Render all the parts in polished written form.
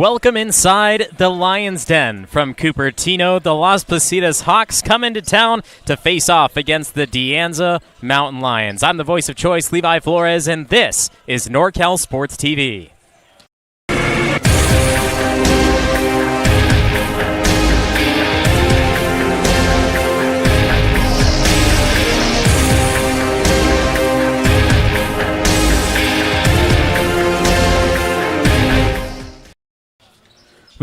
Welcome inside the Lion's Den. From Cupertino, the Las Positas Hawks come into town to face off against the Anza Mountain Lions. I'm the voice of choice, Levi Flores, and this is NorCal Sports TV.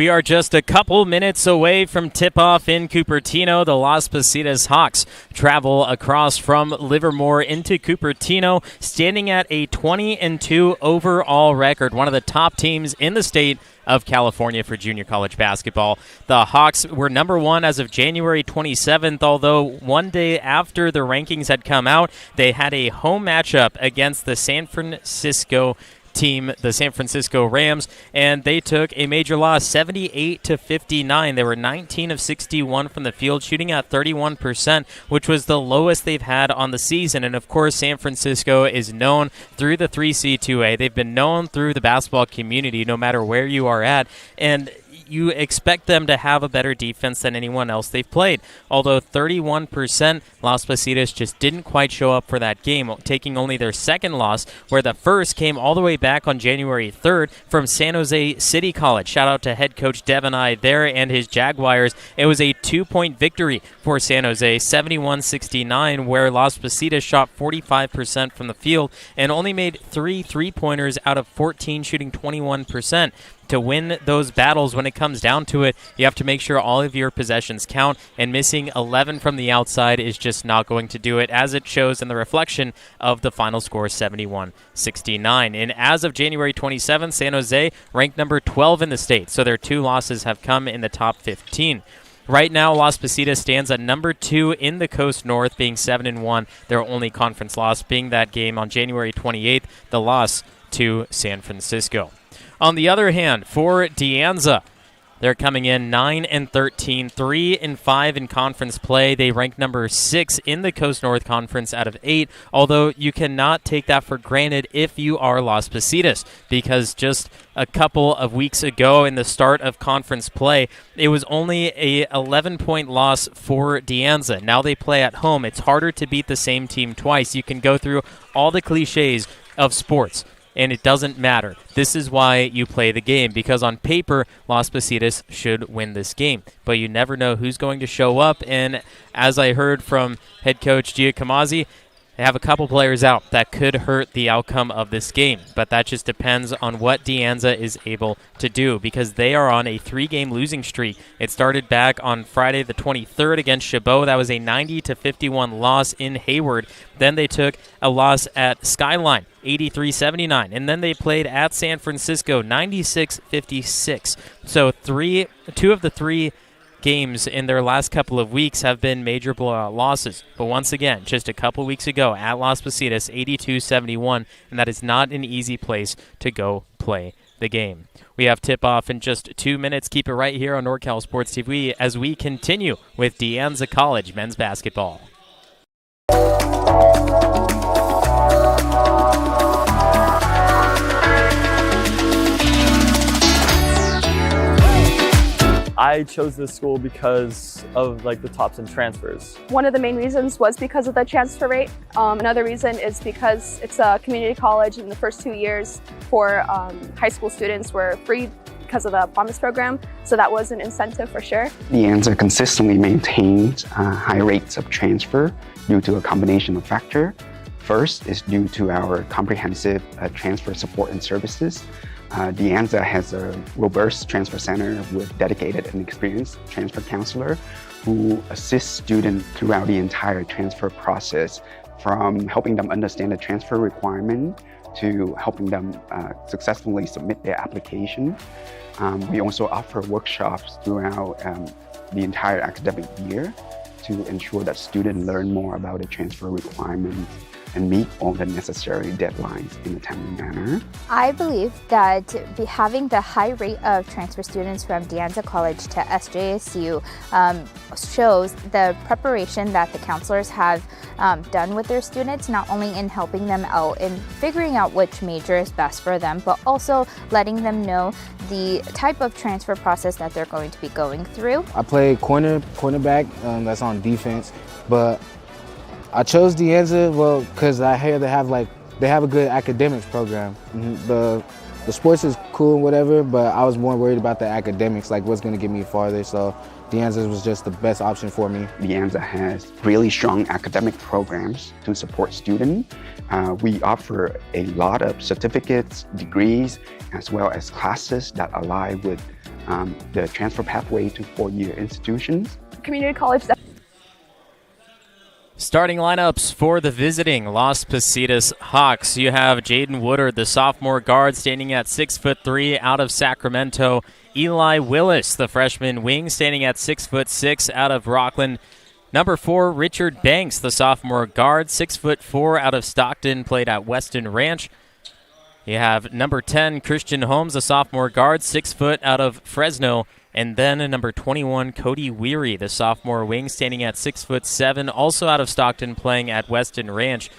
We are just a couple minutes away from tip-off in Cupertino. The Las Positas Hawks travel across from Livermore into Cupertino, standing at a 20-2 overall record, one of the top teams in the state of California for junior college basketball. The Hawks were number one as of January 27th, although one day after the rankings had come out, they had a home matchup against the San Francisco team, the San Francisco Rams, and they took a major loss, 78-59. They were 19 of 61 from the field, shooting at 31%, which was the lowest they've had on the season. And of course, San Francisco is known through the 3C2A. They've been known through the basketball community, no matter where you are at, and you expect them to have a better defense than anyone else they've played. Although 31%, Las Positas just didn't quite show up for that game, taking only their second loss, where the first came all the way back on January 3rd from San Jose City College. Shout out to head coach Devin I there and his Jaguars. It was a 2-point victory for San Jose, 71-69, where Las Positas shot 45% from the field and only made 3 3-pointers out of 14, shooting 21%. To win those battles, when it comes down to it, you have to make sure all of your possessions count, and missing 11 from the outside is just not going to do it, as it shows in the reflection of the final score, 71-69. And as of January 27th, San Jose ranked number 12 in the state, so their 2 losses have come in the top 15. Right now, Las Positas stands at number 2 in the Coast North, being 7-1, their only conference loss being that game on January 28th, the loss to San Francisco. On the other hand, for Anza, they're coming in 9-13, 3-5 in conference play. They rank number 6 in the Coast North Conference out of 8, although you cannot take that for granted if you are Las Positas, because just a couple of weeks ago in the start of conference play, it was only a 11-point loss for Anza. Now they play at home. It's harder to beat the same team twice. You can go through all the cliches of sports, and it doesn't matter. This is why you play the game, because on paper, Las Positas should win this game. But you never know who's going to show up, and as I heard from head coach Giacomazi, they have a couple players out that could hurt the outcome of this game, but that just depends on what Anza is able to do, because they are on a 3-game losing streak. It started back on Friday the 23rd against Chabot. That was a 90-51 loss in Hayward. Then they took a loss at Skyline, 83-79, and then they played at San Francisco, 96-56. So 2 of the 3 games in their last couple of weeks have been major blowout losses. But once again, just a couple weeks ago at Las Positas, 82-71, and that is not an easy place to go play the game. We have tip-off in just 2 minutes. Keep it right here on NorCal Sports TV as we continue with Anza College men's basketball. I chose this school because of the tops in transfers. One of the main reasons was because of the transfer rate. Another reason is because it's a community college, and the first 2 years for high school students were free because of the Promise program, so that was an incentive for sure. Anza consistently maintains high rates of transfer due to a combination of factors. First is due to our comprehensive transfer support and services. Anza has a robust transfer center with dedicated and experienced transfer counselor who assists students throughout the entire transfer process, from helping them understand the transfer requirement to helping them successfully submit their application. We also offer workshops throughout the entire academic year to ensure that students learn more about the transfer requirements and meet all the necessary deadlines in a timely manner. I believe that having the high rate of transfer students from Anza College to SJSU shows the preparation that the counselors have done with their students, not only in helping them out in figuring out which major is best for them, but also letting them know the type of transfer process that they're going to be going through. I play cornerback, that's on defense, but I chose Anza, well, because I hear they have a good academics program. The sports is cool and whatever, but I was more worried about the academics, what's going to get me farther. So Anza was just the best option for me. Anza has really strong academic programs to support students. We offer a lot of certificates, degrees, as well as classes that align with the transfer pathway to four-year institutions. Community college. Starting lineups for the visiting Las Positas Hawks. You have Jaden Woodard, the sophomore guard, standing at 6'3" out of Sacramento. Eli Willis, the freshman wing, standing at 6'6" out of Rockland. Number 4, Richard Banks, the sophomore guard, 6'4" out of Stockton, played at Weston Ranch. You have number 10, Christian Holmes, a sophomore guard, 6 foot out of Fresno. And then number 21, Cody Weary, the sophomore wing, standing at 6'7", also out of Stockton, playing at Weston Ranch.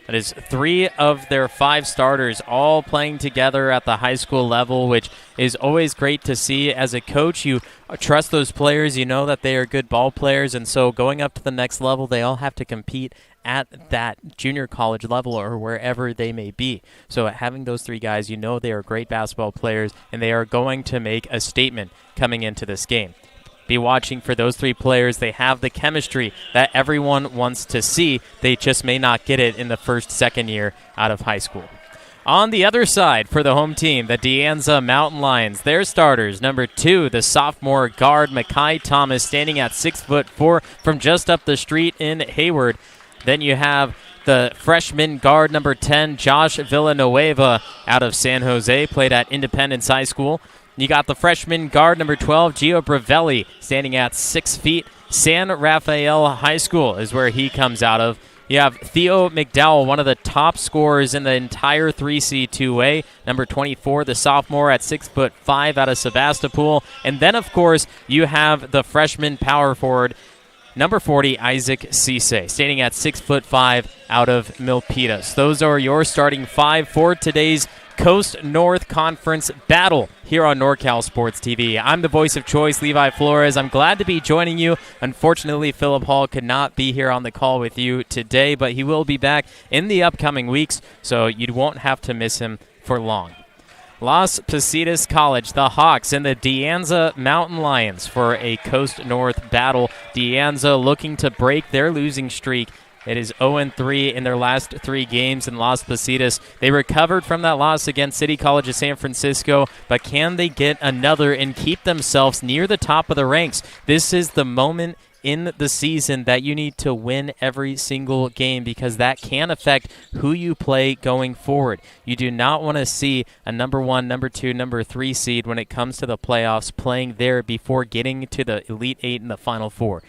That is 3 of their 5 starters all playing together at the high school level, which is always great to see. As a coach, you trust those players. You know that they are good ball players, and so going up to the next level, they all have to compete at that junior college level or wherever they may be. So having those 3 guys, you know they are great basketball players, and they are going to make a statement coming into this game. Be watching for those 3 players. They have the chemistry that everyone wants to see. They just may not get it in the first, second year out of high school. On the other side for the home team, the De Anza Mountain Lions, their starters, number 2, the sophomore guard, Makai Thomas, standing at 6'4" from just up the street in Hayward. Then you have the freshman guard, number 10, Josh Villanueva, out of San Jose, played at Independence High School. You got the freshman guard, number 12, Gio Bravelli, standing at 6 feet. San Rafael High School is where he comes out of. You have Theo McDowell, one of the top scorers in the entire 3C 2A. Number 24, the sophomore at 6'5" out of Sebastopol. And then, of course, you have the freshman power forward, number 40, Isaac Cisse, standing at 6'5" out of Milpitas. Those are your starting 5 for today's Coast North Conference battle here on NorCal Sports TV. I'm the voice of choice, Levi Flores. I'm glad to be joining you. Unfortunately, Philip Hall could not be here on the call with you today, but he will be back in the upcoming weeks, so you won't have to miss him for long. Las Positas College, the Hawks, and the De Anza Mountain Lions for a Coast North battle. De Anza looking to break their losing streak. It is 0-3 in their last 3 games in Las Positas. They recovered from that loss against City College of San Francisco, but can they get another and keep themselves near the top of the ranks? This is the moment in the season that you need to win every single game, because that can affect who you play going forward. You do not want to see a number 1, number 2, number 3 seed when it comes to the playoffs playing there before getting to the Elite 8 and the Final 4.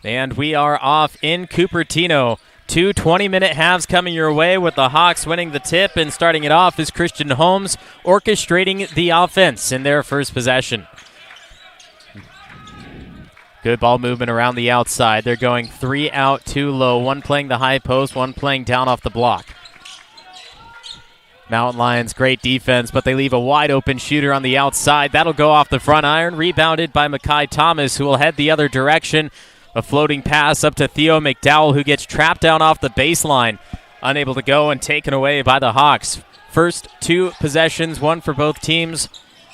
And we are off in Cupertino. 2 20-minute halves coming your way with the Hawks winning the tip, and starting it off is Christian Holmes orchestrating the offense in their first possession. Good ball movement around the outside. They're going 3 out, 2 low, 1 playing the high post, 1 playing down off the block. Mountain Lions, great defense, but they leave a wide open shooter on the outside. That'll go off the front iron, rebounded by Makai Thomas, who will head the other direction. A floating pass up to Theo McDowell, who gets trapped down off the baseline. Unable to go and taken away by the Hawks. First 2 possessions, 1 for both teams,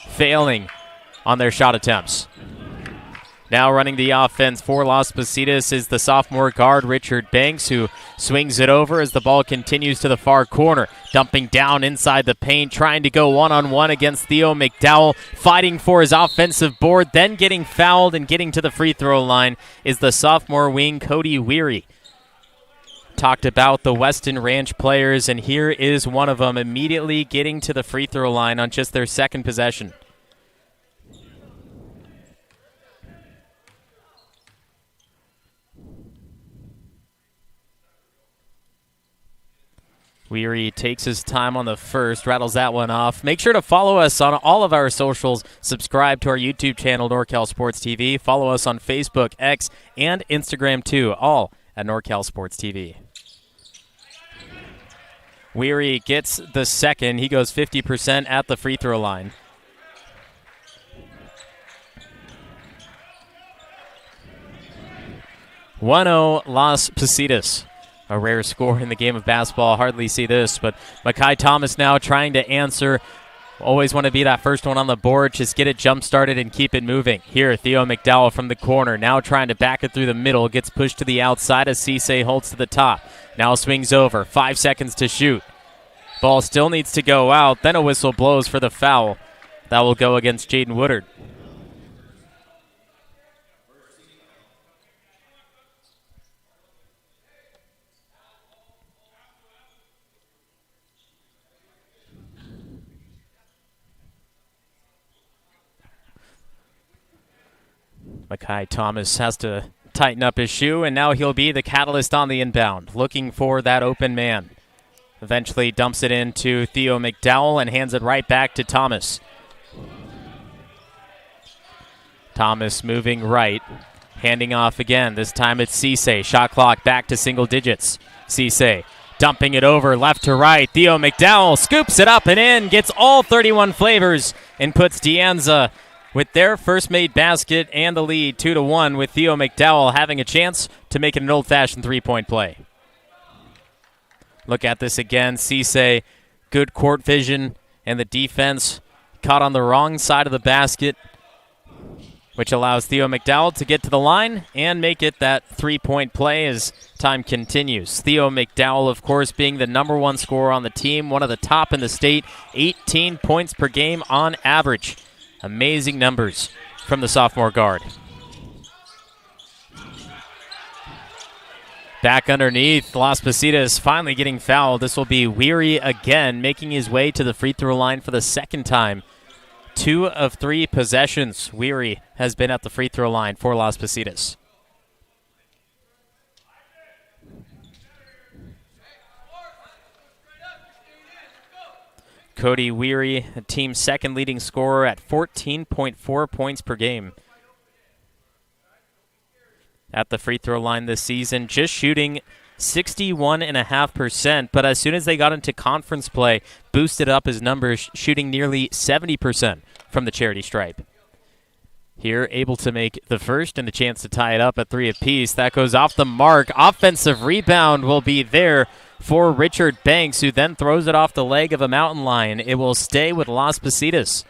failing on their shot attempts. Now running the offense for Las Positas is the sophomore guard, Richard Banks, who swings it over as the ball continues to the far corner. Dumping down inside the paint, trying to go one-on-one against Theo McDowell, fighting for his offensive board, then getting fouled and getting to the free throw line is the sophomore wing, Cody Weary. Talked about the Weston Ranch players, and here is one of them immediately getting to the free throw line on just their second possession. Weary takes his time on the first, rattles that one off. Make sure to follow us on all of our socials. Subscribe to our YouTube channel, NorCal Sports TV. Follow us on Facebook, X, and Instagram too, all at NorCal Sports TV. Weary gets the second. He goes 50% at the free throw line. (1-0) Las Positas. A rare score in the game of basketball. Hardly see this, but Makai Thomas now trying to answer. Always want to be that first one on the board. Just get it jump-started and keep it moving. Here, Theo McDowell from the corner. Now trying to back it through the middle. Gets pushed to the outside as Cisse holds to the top. Now swings over. 5 seconds to shoot. Ball still needs to go out. Then a whistle blows for the foul. That will go against Jaden Woodard. Makai Thomas has to tighten up his shoe, and now he'll be the catalyst on the inbound, looking for that open man. Eventually dumps it into Theo McDowell and hands it right back to Thomas. Thomas moving right, handing off again. This time it's Cisse. Shot clock back to single digits. Cisse dumping it over left to right. Theo McDowell scoops it up and in, gets all 31 flavors, and puts De Anza with their first made basket and the lead 2-1, with Theo McDowell having a chance to make it an old-fashioned three-point play. Look at this again. Cisse, good court vision, and the defense caught on the wrong side of the basket, which allows Theo McDowell to get to the line and make it that three-point play as time continues. Theo McDowell, of course, being the number one scorer on the team, one of the top in the state, 18 points per game on average. Amazing numbers from the sophomore guard. Back underneath, Las Positas finally getting fouled. This will be Weary again, making his way to the free throw line for the second time. 2 of 3 possessions, Weary has been at the free throw line for Las Positas. Cody Weary, a team's second leading scorer at 14.4 points per game. At the free throw line this season, just shooting 61.5%, but as soon as they got into conference play, boosted up his numbers, shooting nearly 70% from the charity stripe. Here, able to make the first and a chance to tie it up at 3 apiece. That goes off the mark. Offensive rebound will be there for Richard Banks, who then throws it off the leg of a Mountain Lion. It will stay with Las Positas.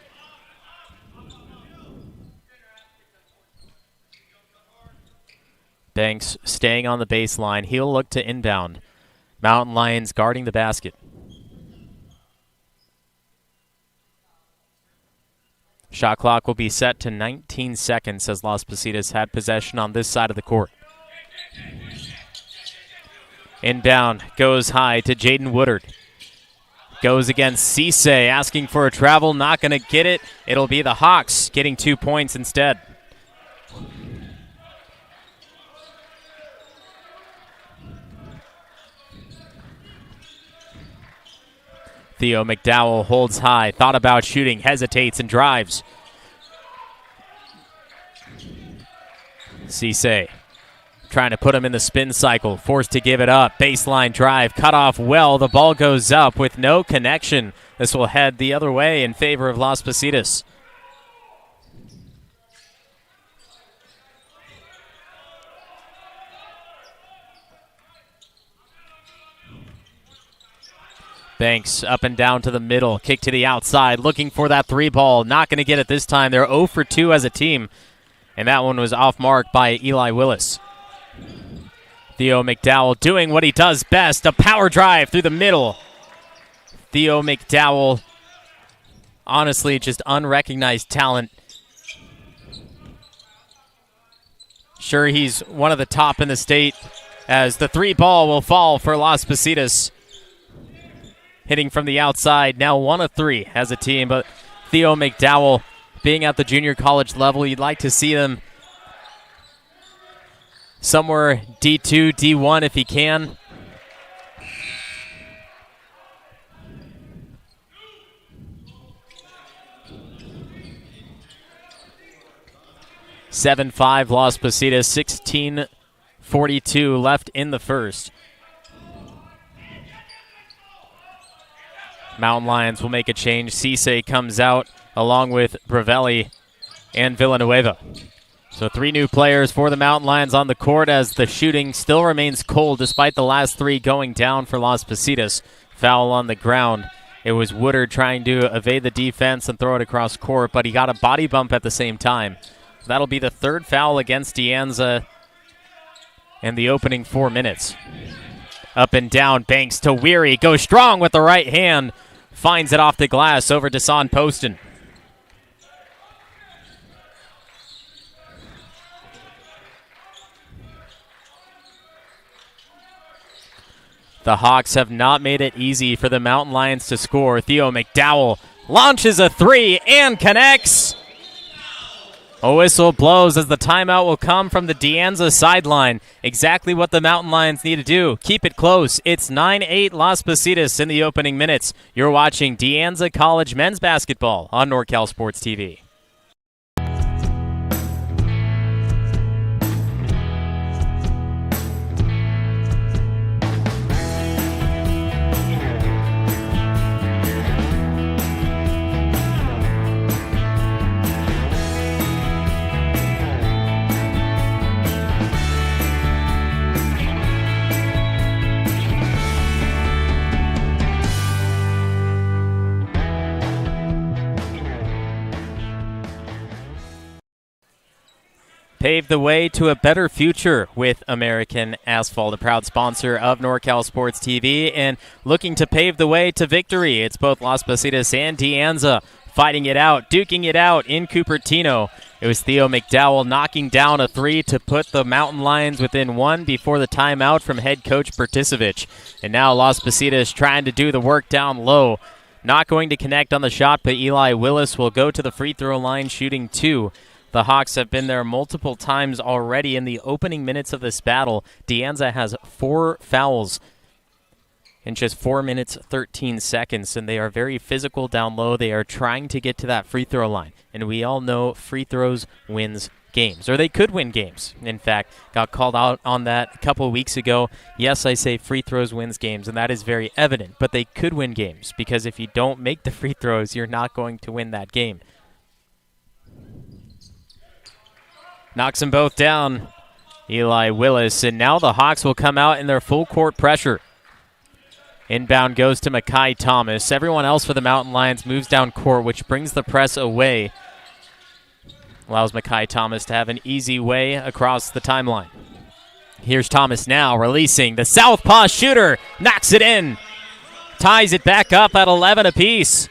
Banks staying on the baseline. He'll look to inbound. Mountain Lions guarding the basket. Shot clock will be set to 19 seconds as Las Positas had possession on this side of the court. Inbound goes high to Jaden Woodard. Goes against Cisse, asking for a travel, not going to get it. It'll be the Hawks getting 2 points instead. Theo McDowell holds high, thought about shooting, hesitates and drives. Cisse trying to put him in the spin cycle, forced to give it up. Baseline drive, cut off well. The ball goes up with no connection. This will head the other way in favor of Las Positas. Banks up and down to the middle, kick to the outside, looking for that 3 ball. Not going to get it this time. They're 0 for 2 as a team, and that one was off mark by Eli Willis. Theo McDowell doing what he does best, a power drive through the middle. Theo McDowell, honestly, just unrecognized talent. Sure, he's one of the top in the state, as the 3 ball will fall for Las Positas. Hitting from the outside, now 1 of 3 as a team, but Theo McDowell being at the junior college level, you'd like to see them somewhere D2, D1 if he can. (7-5) Las Positas, 16:42 left in the first. Mountain Lions will make a change. Cisse comes out along with Bravelli and Villanueva. So 3 new players for the Mountain Lions on the court as the shooting still remains cold despite the last 3 going down for Las Positas. Foul on the ground. It was Woodard trying to evade the defense and throw it across court, but he got a body bump at the same time. So that'll be the 3rd foul against De Anza in the opening 4 minutes. Up and down, Banks to Weary. Goes strong with the right hand. Finds it off the glass over to Son Poston. The Hawks have not made it easy for the Mountain Lions to score. Theo McDowell launches a three and connects. A whistle blows as the timeout will come from the De Anza sideline. Exactly what the Mountain Lions need to do. Keep it close. It's 9-8 Las Positas in the opening minutes. You're watching De Anza College men's basketball on NorCal Sports TV. Pave the way to a better future with American Asphalt, a proud sponsor of NorCal Sports TV, and looking to pave the way to victory. It's both Las Positas and De Anza fighting it out, duking it out in Cupertino. It was Theo McDowell knocking down a three to put the Mountain Lions within one before the timeout from head coach Bertisevich. And now Las Positas trying to do the work down low. Not going to connect on the shot, but Eli Willis will go to the free throw line shooting two. The Hawks have been there multiple times already in the opening minutes of this battle. De Anza has 4 fouls in just 4 minutes, 13 seconds, and they are very physical down low. They are trying to get to that free throw line, and we all know free throws wins games, or they could win games. In fact, got called out on that a couple weeks ago. Yes, I say free throws wins games, and that is very evident, but they could win games because if you don't make the free throws, you're not going to win that game. Knocks them both down, Eli Willis, and now the Hawks will come out in their full court pressure. Inbound goes to Makai Thomas. Everyone else for the Mountain Lions moves down court, which brings the press away. Allows Makai Thomas to have an easy way across the timeline. Here's Thomas now, releasing the southpaw shooter. Knocks it in. Ties it back up at 11 apiece.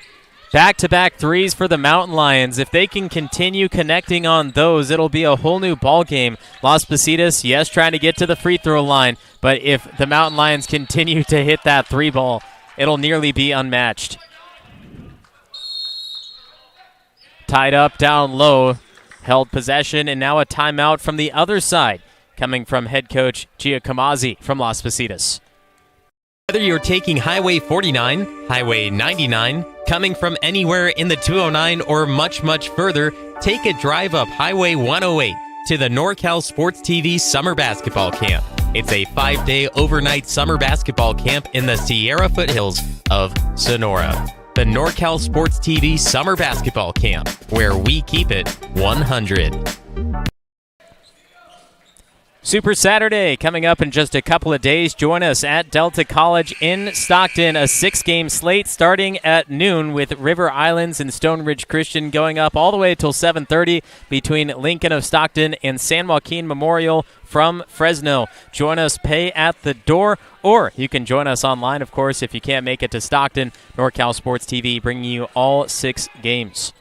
Back-to-back threes for the Mountain Lions. If they can continue connecting on those, it'll be a whole new ball game. Las Positas, yes, trying to get to the free throw line, but if the Mountain Lions continue to hit that three ball, it'll nearly be unmatched. Tied up down low, held possession, and now a timeout from the other side, coming from head coach Giacomassi from Las Positas. Whether you're taking Highway 49, Highway 99, coming from anywhere in the 209 or much, much further, take a drive up Highway 108 to the NorCal Sports TV Summer Basketball Camp. It's a 5-day overnight summer basketball camp in the Sierra foothills of Sonora. The NorCal Sports TV Summer Basketball Camp, where we keep it 100. Super Saturday coming up in just a couple of days. Join us at Delta College in Stockton. A 6-game slate starting at noon with River Islands and Stone Ridge Christian going up all the way till 7:30 between Lincoln of Stockton and San Joaquin Memorial from Fresno. Join us, pay at the door, or you can join us online, of course, if you can't make it to Stockton. NorCal Sports TV bringing you all 6 games.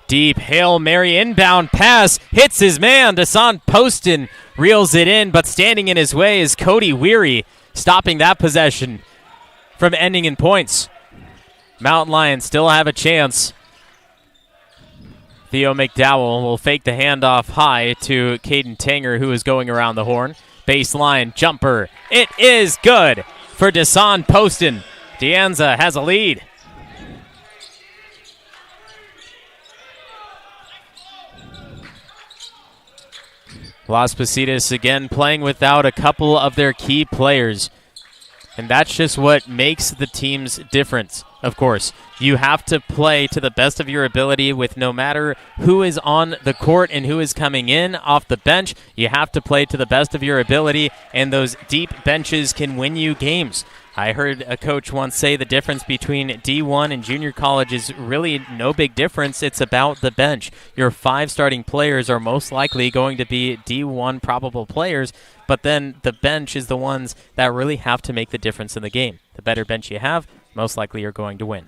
Deep Hail Mary inbound pass, hits his man. Son Poston reels it in, but standing in his way is Cody Weary, stopping that possession from ending in points. Mountain Lions still have a chance. Theo McDowell will fake the handoff high to Caden Tanger, who is going around the horn. Baseline jumper. It is good for Son Poston. De Anza has a lead. Las Positas again playing without a couple of their key players. And that's just what makes the team's difference. Of course, you have to play to the best of your ability with no matter who is on the court and who is coming in off the bench. You have to play to the best of your ability, and those deep benches can win you games. I heard a coach once say the difference between D1 and junior college is really no big difference. It's about the bench. Your 5 starting players are most likely going to be D1 probable players, but then the bench is the ones that really have to make the difference in the game. The better bench you have, most likely you're going to win.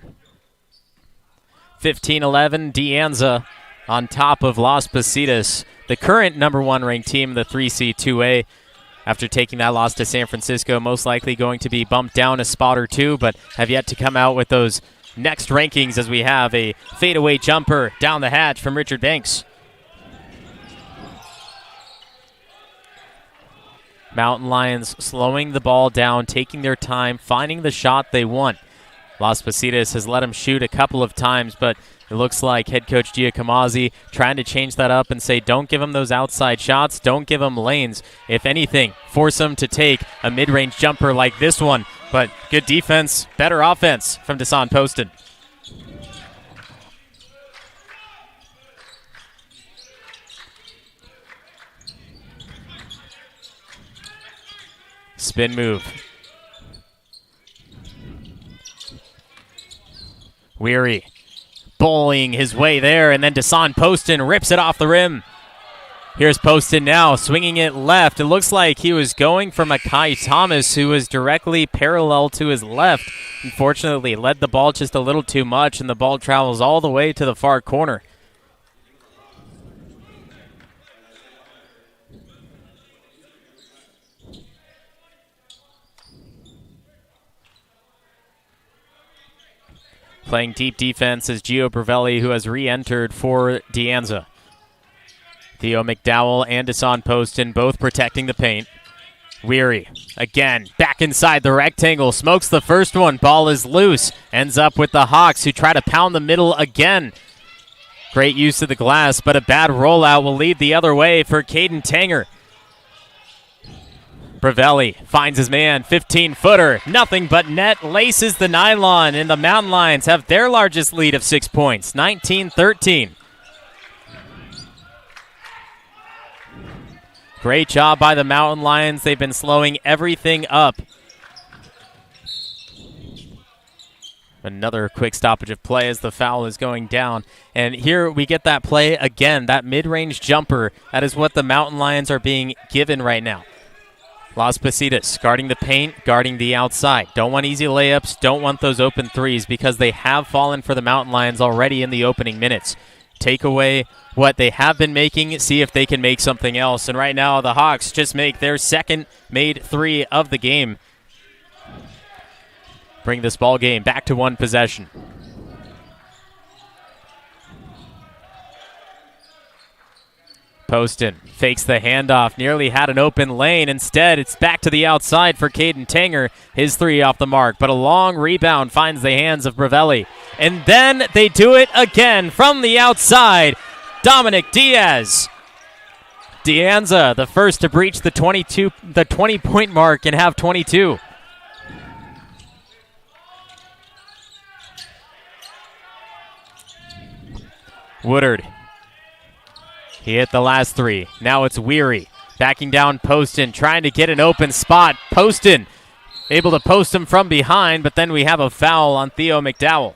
15-11, Anza on top of Las Positas, the current number 1 ranked team in the 3C 2A. After taking that loss to San Francisco, most likely going to be bumped down a spot or 2, but have yet to come out with those next rankings as we have a fadeaway jumper down the hatch from Richard Banks. Mountain Lions slowing the ball down, taking their time, finding the shot they want. Las Positas has let them shoot a couple of times, but it looks like head coach Giacomosi trying to change that up and say, don't give them those outside shots, don't give them lanes. If anything, force them to take a mid-range jumper like this one. But good defense, better offense from Desan Poston. Spin move. Weary bullying his way there, and then Desan Poston rips it off the rim. Here's Poston now, swinging it left. It looks like he was going for Makai Thomas, who was directly parallel to his left. Unfortunately, led the ball just a little too much, and the ball travels all the way to the far corner. Playing deep defense is Gio Bravelli, who has re-entered for Anza. Theo McDowell and Desan Poston both protecting the paint. Weary, again, back inside the rectangle, smokes the first one, ball is loose, ends up with the Hawks, who try to pound the middle again. Great use of the glass, but a bad rollout will lead the other way for Caden Tanger. Bravelli finds his man, 15-footer, nothing but net, laces the nylon, and the Mountain Lions have their largest lead of 6 points, 19-13. Great job by the Mountain Lions. They've been slowing everything up. Another quick stoppage of play as the foul is going down. And here we get that play again, that mid-range jumper. That is what the Mountain Lions are being given right now. Las Positas guarding the paint, guarding the outside. Don't want easy layups, don't want those open threes because they have fallen for the Mountain Lions already in the opening minutes. Take away what they have been making, see if they can make something else. And right now the Hawks just make their second made 3 of the game. Bring this ball game back to 1 possession. Poston fakes the handoff, nearly had an open lane. Instead, it's back to the outside for Caden Tanger. His 3 off the mark, but a long rebound finds the hands of Bravelli. And then they do it again from the outside. Dominic Diaz. Anza, the first to breach the 20-point mark and have 22. Woodard. He hit the last 3. Now it's Weary. Backing down Poston, trying to get an open spot. Poston able to post him from behind, but then we have a foul on Theo McDowell.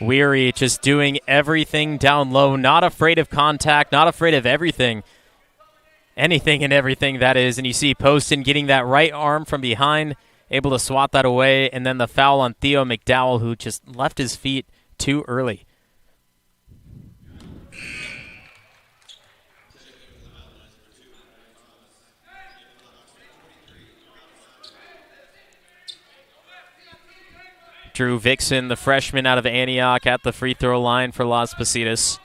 Weary just doing everything down low, not afraid of contact, not afraid of everything. Anything and everything, that is. And you see Poston getting that right arm from behind, able to swat that away, and then the foul on Theo McDowell, who just left his feet too early. Drew Vixen, the freshman out of Antioch, at the free throw line for Las Positas.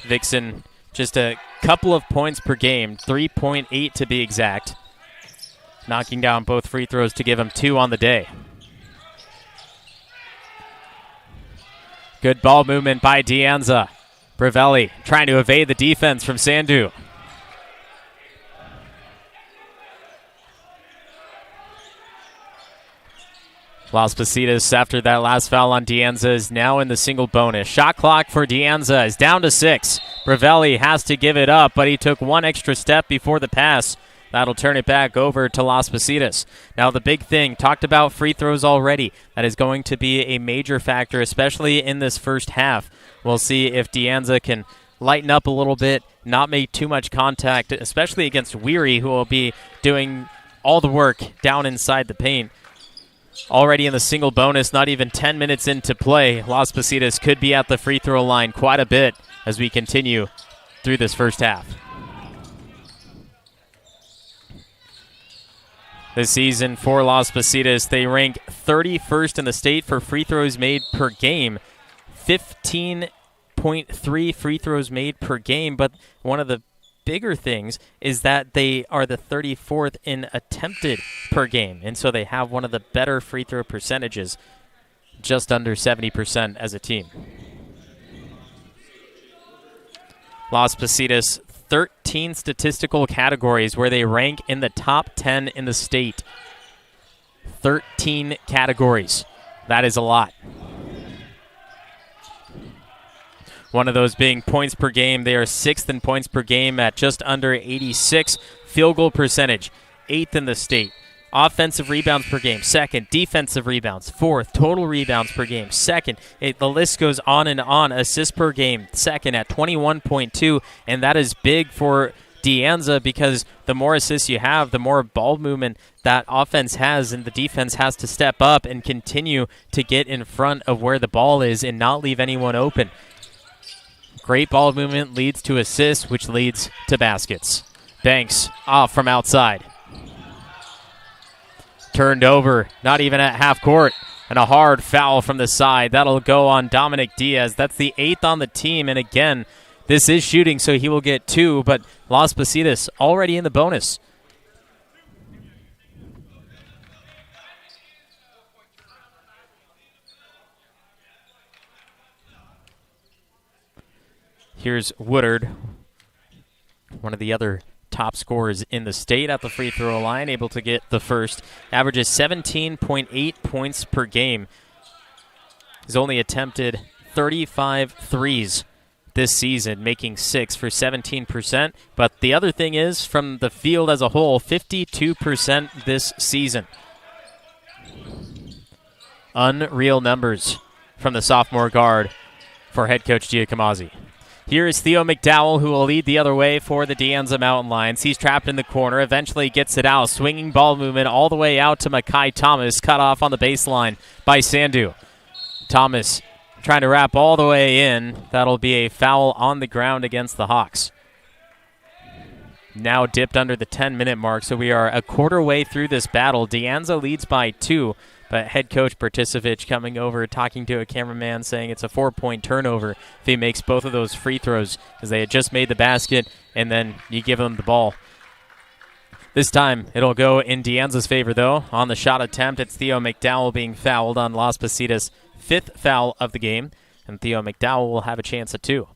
Vixen, just a couple of points per game, 3.8 to be exact. Knocking down both free throws to give him 2 on the day. Good ball movement by Anza. Bravelli trying to evade the defense from Sandu. Las Positas, after that last foul on Anza, is now in the single bonus. Shot clock for Anza is down to 6. Ravelli has to give it up, but he took one extra step before the pass. That'll turn it back over to Las Positas. Now the big thing, talked about free throws already. That is going to be a major factor, especially in this first half. We'll see if De Anza can lighten up a little bit, not make too much contact, especially against Weary, who will be doing all the work down inside the paint. Already in the single bonus, not even 10 minutes into play, Las Positas could be at the free throw line quite a bit as we continue through this first half. This season for Las Positas, they rank 31st in the state for free throws made per game, 15.3 free throws made per game, but one of the bigger things is that they are the 34th in attempted per game, and so they have one of the better free throw percentages, just under 70% as a team. Las Positas, 13 statistical categories where they rank in the top 10 in the state. 13 categories. That is a lot. One of those being points per game. They are 6th in points per game at just under 86. Field goal percentage, 8th in the state. Offensive rebounds per game, 2nd. Defensive rebounds, 4th. Total rebounds per game, 2nd. The list goes on and on. Assists per game, 2nd at 21.2. And that is big for De Anza because the more assists you have, the more ball movement that offense has, and the defense has to step up and continue to get in front of where the ball is and not leave anyone open. Great ball movement leads to assists, which leads to baskets. Banks off from outside. Turned over, not even at half court. And a hard foul from the side. That'll go on Dominic Diaz. That's the 8th on the team. And again, this is shooting, so he will get 2. But Las Positas already in the bonus. Here's Woodard, one of the other top scorers in the state at the free throw line, able to get the first. Averages 17.8 points per game. He's only attempted 35 threes this season, making 6 for 17%. But the other thing is, from the field as a whole, 52% this season. Unreal numbers from the sophomore guard for head coach Giacomazzi. Here is Theo McDowell, who will lead the other way for the De Anza Mountain Lions. He's trapped in the corner, eventually gets it out. Swinging ball movement all the way out to Makai Thomas, cut off on the baseline by Sandu. Thomas trying to wrap all the way in. That'll be a foul on the ground against the Hawks. Now dipped under the 10-minute mark, so we are a quarter way through this battle. De Anza leads by 2. But head coach Bertisevich coming over, talking to a cameraman, saying it's a 4-point turnover if he makes both of those free throws, because they had just made the basket, and then you give them the ball. This time, it'll go in De Anza's favor, though. On the shot attempt, it's Theo McDowell being fouled on Las Positas' 5th foul of the game, and Theo McDowell will have a chance at 2.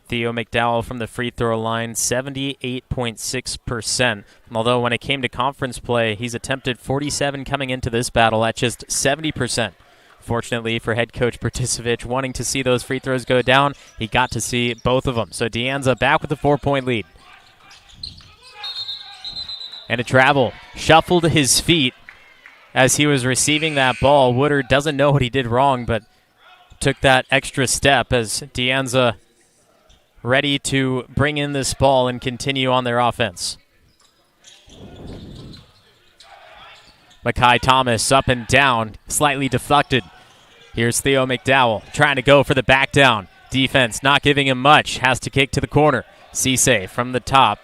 Theo McDowell from the free throw line, 78.6%. Although when it came to conference play, he's attempted 47 coming into this battle at just 70%. Fortunately for head coach Bertisevich, wanting to see those free throws go down, he got to see both of them. So De Anza back with a 4-point lead. And a travel. Shuffled his feet as he was receiving that ball. Woodard doesn't know what he did wrong, but took that extra step as De Anza ready to bring in this ball and continue on their offense. Makai Thomas up and down, slightly deflected. Here's Theo McDowell trying to go for the back down. Defense not giving him much, has to kick to the corner. Cisse from the top.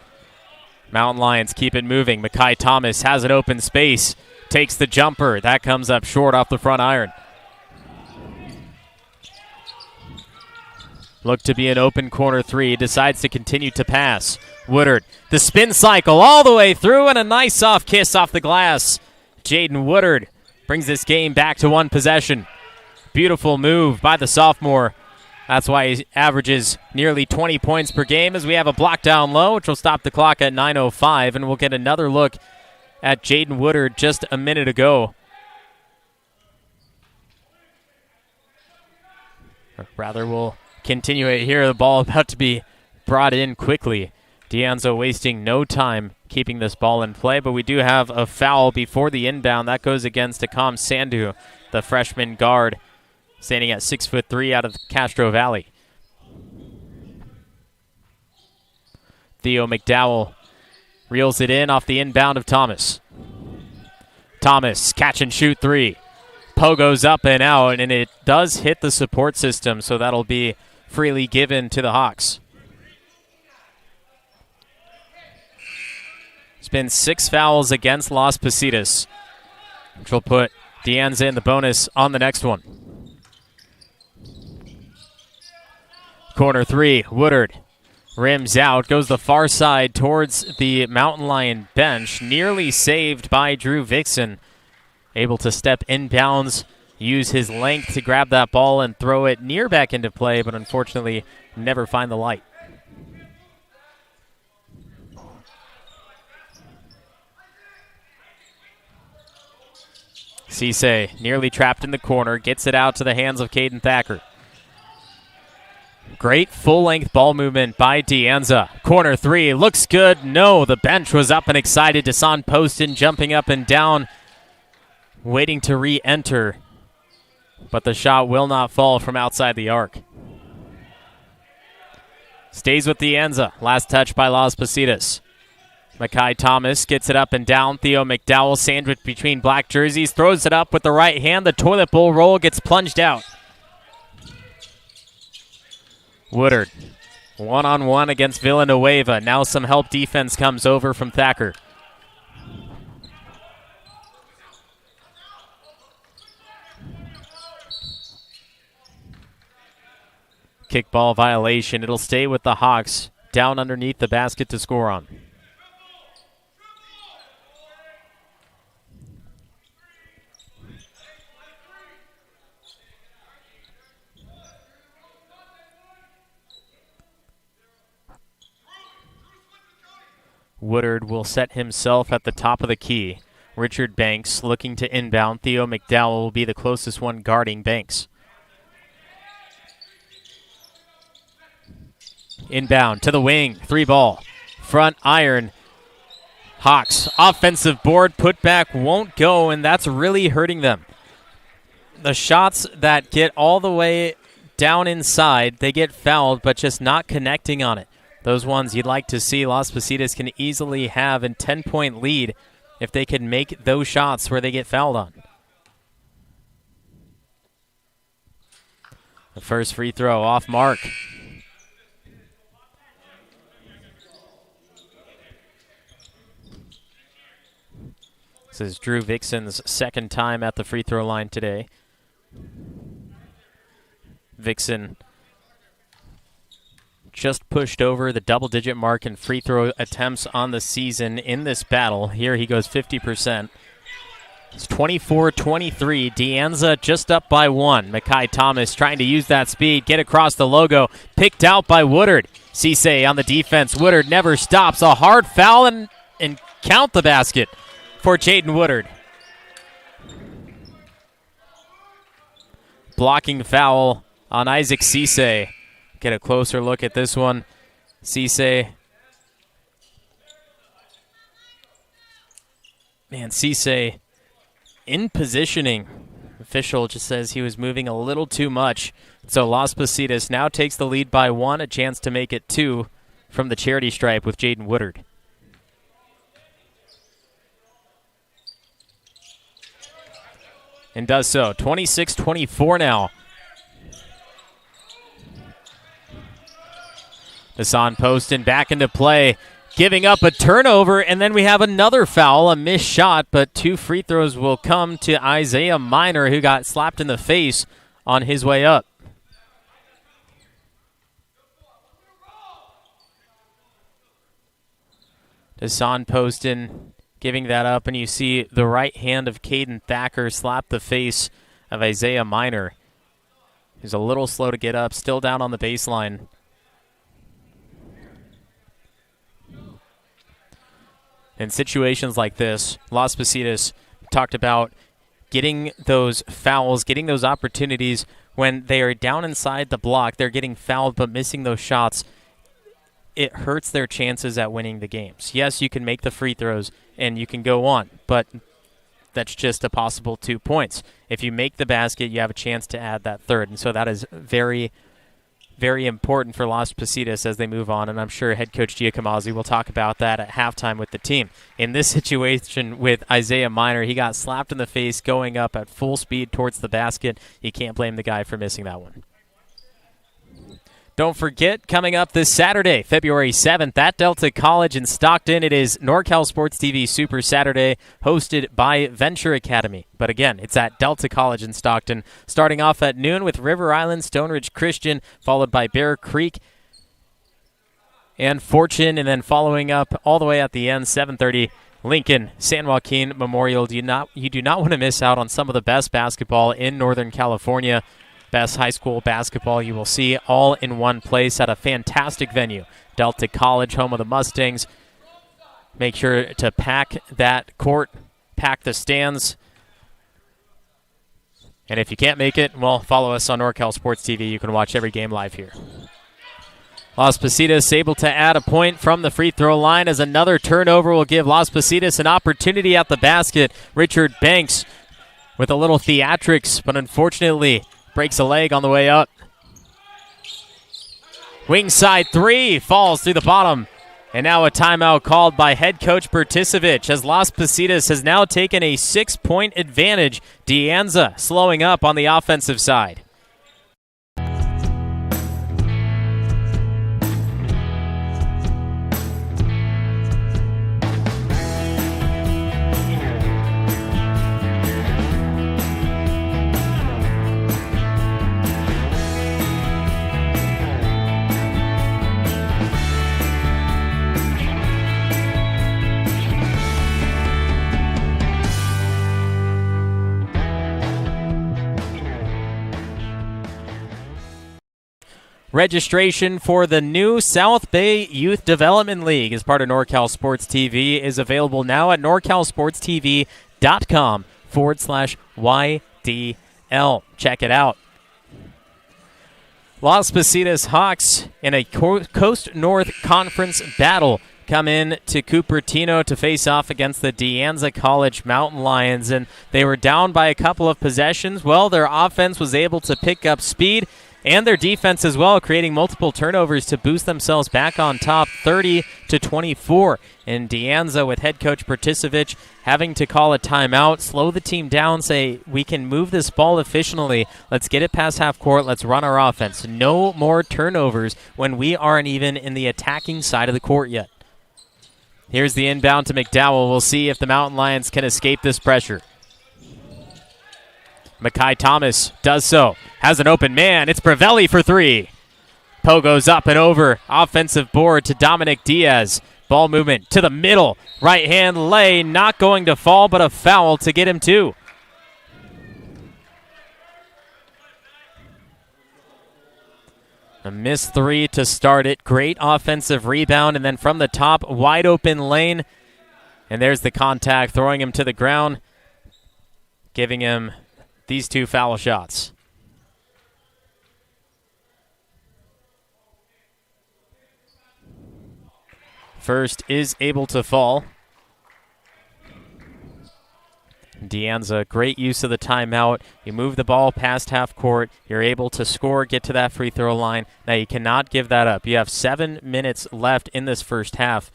Mountain Lions keep it moving. Makai Thomas has an open space, takes the jumper. That comes up short off the front iron. Look to be an open corner 3. Decides to continue to pass. Woodard, the spin cycle all the way through, and a nice soft kiss off the glass. Jaden Woodard brings this game back to 1 possession. Beautiful move by the sophomore. That's why he averages nearly 20 points per game, as we have a block down low, which will stop the clock at 9:05, and we'll get another look at Jaden Woodard just a minute ago. Or rather, we'll continue it here. The ball about to be brought in quickly. Anza wasting no time keeping this ball in play, but we do have a foul before the inbound. That goes against Akam Sandhu, the freshman guard, standing at 6'3" out of Castro Valley. Theo McDowell reels it in off the inbound of Thomas. Thomas, catch and shoot three. Pogo's up and out, and it does hit the support system, so that'll be freely given to the Hawks. It's been 6 fouls against Las Positas, which will put Anza in the bonus on the next one. Corner three, Woodard rims out, goes the far side towards the Mountain Lion bench, nearly saved by Drew Vixen. Able to step inbounds, use his length to grab that ball and throw it near back into play, but unfortunately never find the light. Cisse nearly trapped in the corner, gets it out to the hands of Caden Thacker. Great full-length ball movement by Anza. Corner three, looks good. No, the bench was up and excited. Desan Poston jumping up and down, waiting to re-enter, but the shot will not fall from outside the arc. Stays with Anza. Last touch by Las Positas. Makai Thomas gets it up and down. Theo McDowell sandwiched between black jerseys, throws it up with the right hand. The toilet bowl roll gets plunged out. Woodard, one-on-one against Villanueva. Now some help defense comes over from Thacker. Kickball violation. It'll stay with the Hawks down underneath the basket to score on. Woodard will set himself at the top of the key. Richard Banks looking to inbound. Theo McDowell will be the closest one guarding Banks. Inbound to the wing. 3-ball. Front iron. Hawks offensive board. Putback won't go, and that's really hurting them. The shots that get all the way down inside, they get fouled, but just not connecting on it. Those ones you'd like to see. Las Positas can easily have a 10-point lead if they can make those shots where they get fouled on. The first free throw off mark. This is Drew Vixen's second time at the free throw line today. Vixen just pushed over the double-digit mark in free throw attempts on the season in this battle. Here he goes 50%. It's 24-23. Anza just up by 1. Makai Thomas trying to use that speed, get across the logo. Picked out by Woodard. Cisse on the defense. Woodard never stops. A hard foul and count the basket for Jaden Woodard. Blocking foul on Isaac Cisse. Get a closer look at this one. Cisse. Man, Cisse in positioning. Official just says he was moving a little too much. So Las Positas now takes the lead by 1, a chance to make it 2 from the charity stripe with Jaden Woodard. And does so. 26-24 now. Desan Poston back into play, giving up a turnover, and then we have another foul, a missed shot, but 2 free throws will come to Isaiah Minor, who got slapped in the face on his way up. Desan Poston giving that up, and you see the right hand of Caden Thacker slap the face of Isaiah Minor. He's a little slow to get up, still down on the baseline. In situations like this, Las Positas talked about getting those fouls, getting those opportunities when they are down inside the block. They're getting fouled but missing those shots. It hurts their chances at winning the games. Yes, you can make the free throws and you can go on, but that's just a possible 2 points. If you make the basket, you have a chance to add that third. And so that is very, very important for Las Positas as they move on, and I'm sure head coach Giacomosi will talk about that at halftime with the team. In this situation with Isaiah Minor, he got slapped in the face going up at full speed towards the basket. You can't blame the guy for missing that one. Don't forget, coming up this Saturday, February 7th, at Delta College in Stockton, it is NorCal Sports TV Super Saturday, hosted by Venture Academy. But again, it's at Delta College in Stockton, starting off at noon with River Island, Stone Ridge Christian, followed by Bear Creek and Fortune, and then following up all the way at the end, 7:30, Lincoln, San Joaquin Memorial. You do not want to miss out on some of the best basketball in Northern California. Best high school basketball you will see all in one place at a fantastic venue. Delta College, home of the Mustangs. Make sure to pack that court, pack the stands. And if you can't make it, well, follow us on NorCal Sports TV. You can watch every game live here. Las Positas able to add a point from the free throw line as another turnover will give Las Positas an opportunity at the basket. Richard Banks with a little theatrics, but unfortunately breaks a leg on the way up. Wing side three falls through the bottom. And now a timeout called by head coach Bertisevich as Las Positas has now taken a 6-point advantage. Anza slowing up on the offensive side. Registration for the new South Bay Youth Development League as part of NorCal Sports TV is available now at norcalsportstv.com/YDL. Check it out. Las Positas Hawks in a Coast North Conference battle come in to Cupertino to face off against the Anza College Mountain Lions, and they were down by a couple of possessions. Well, their offense was able to pick up speed, and their defense as well, creating multiple turnovers to boost themselves back on top, 30-24. And Anza, with head coach Bertisevich, having to call a timeout, slow the team down, say, we can move this ball efficiently. Let's get it past half court. Let's run our offense. No more turnovers when we aren't even in the attacking side of the court yet. Here's the inbound to McDowell. We'll see if the Mountain Lions can escape this pressure. Makai Thomas does so. Has an open man. It's Bravelli for three. Poe goes up and over. Offensive board to Dominic Diaz. Ball movement to the middle. Right hand lay. Not going to fall, but a foul to get him two. A missed three to start it. Great offensive rebound. And then from the top, wide open lane. And there's the contact, throwing him to the ground, giving him these two foul shots. First is able to fall. Anza, great use of the timeout. You move the ball past half court. You're able to score, get to that free throw line. Now you cannot give that up. You have 7 minutes left in this first half.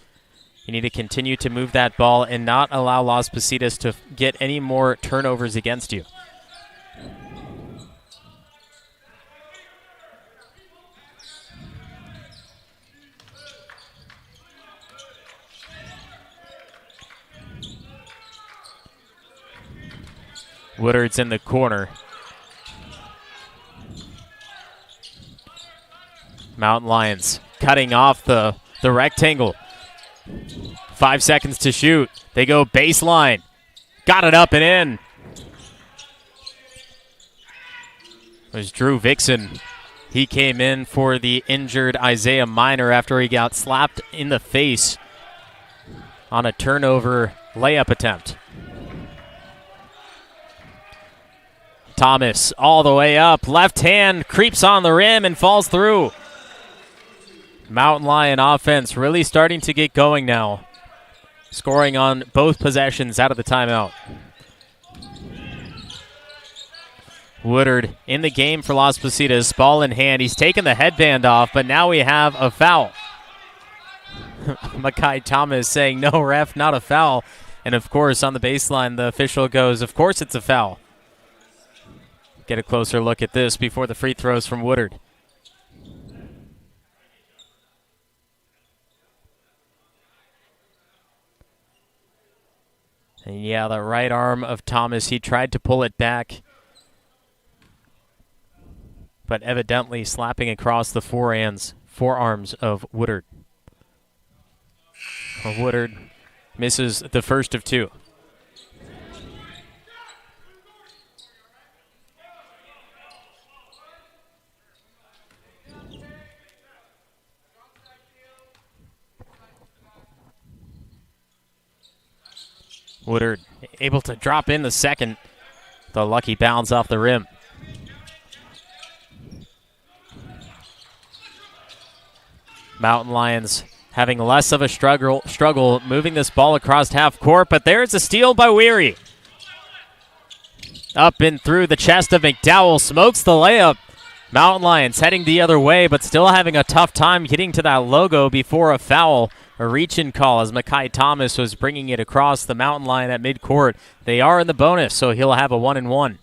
You need to continue to move that ball and not allow Las Positas to get any more turnovers against you. Woodard's in the corner. Mountain Lions cutting off the rectangle. 5 seconds to shoot. They go baseline. Got it up and in. It was Drew Vixen. He came in for the injured Isaiah Minor after he got slapped in the face on a turnover layup attempt. Thomas all the way up. Left hand creeps on the rim and falls through. Mountain Lion offense really starting to get going now. Scoring on both possessions out of the timeout. Woodard in the game for Las Positas. Ball in hand. He's taken the headband off, but now we have a foul. Makai Thomas saying, no, ref, not a foul. And, of course, on the baseline, the official goes, of course it's a foul. Get a closer look at this before the free throws from Woodard. And yeah, the right arm of Thomas, he tried to pull it back, but evidently slapping across the forearms of Woodard. Woodard misses the first of two. Woodard able to drop in the second. The lucky bounce off the rim. Mountain Lions having less of a struggle moving this ball across half court, but there's a steal by Weary. Up and through the chest of McDowell, smokes the layup. Mountain Lions heading the other way, but still having a tough time getting to that logo before a foul. A reach-in call as Makai Thomas was bringing it across the mountain line at midcourt. They are in the bonus, so he'll have a 1-and-1.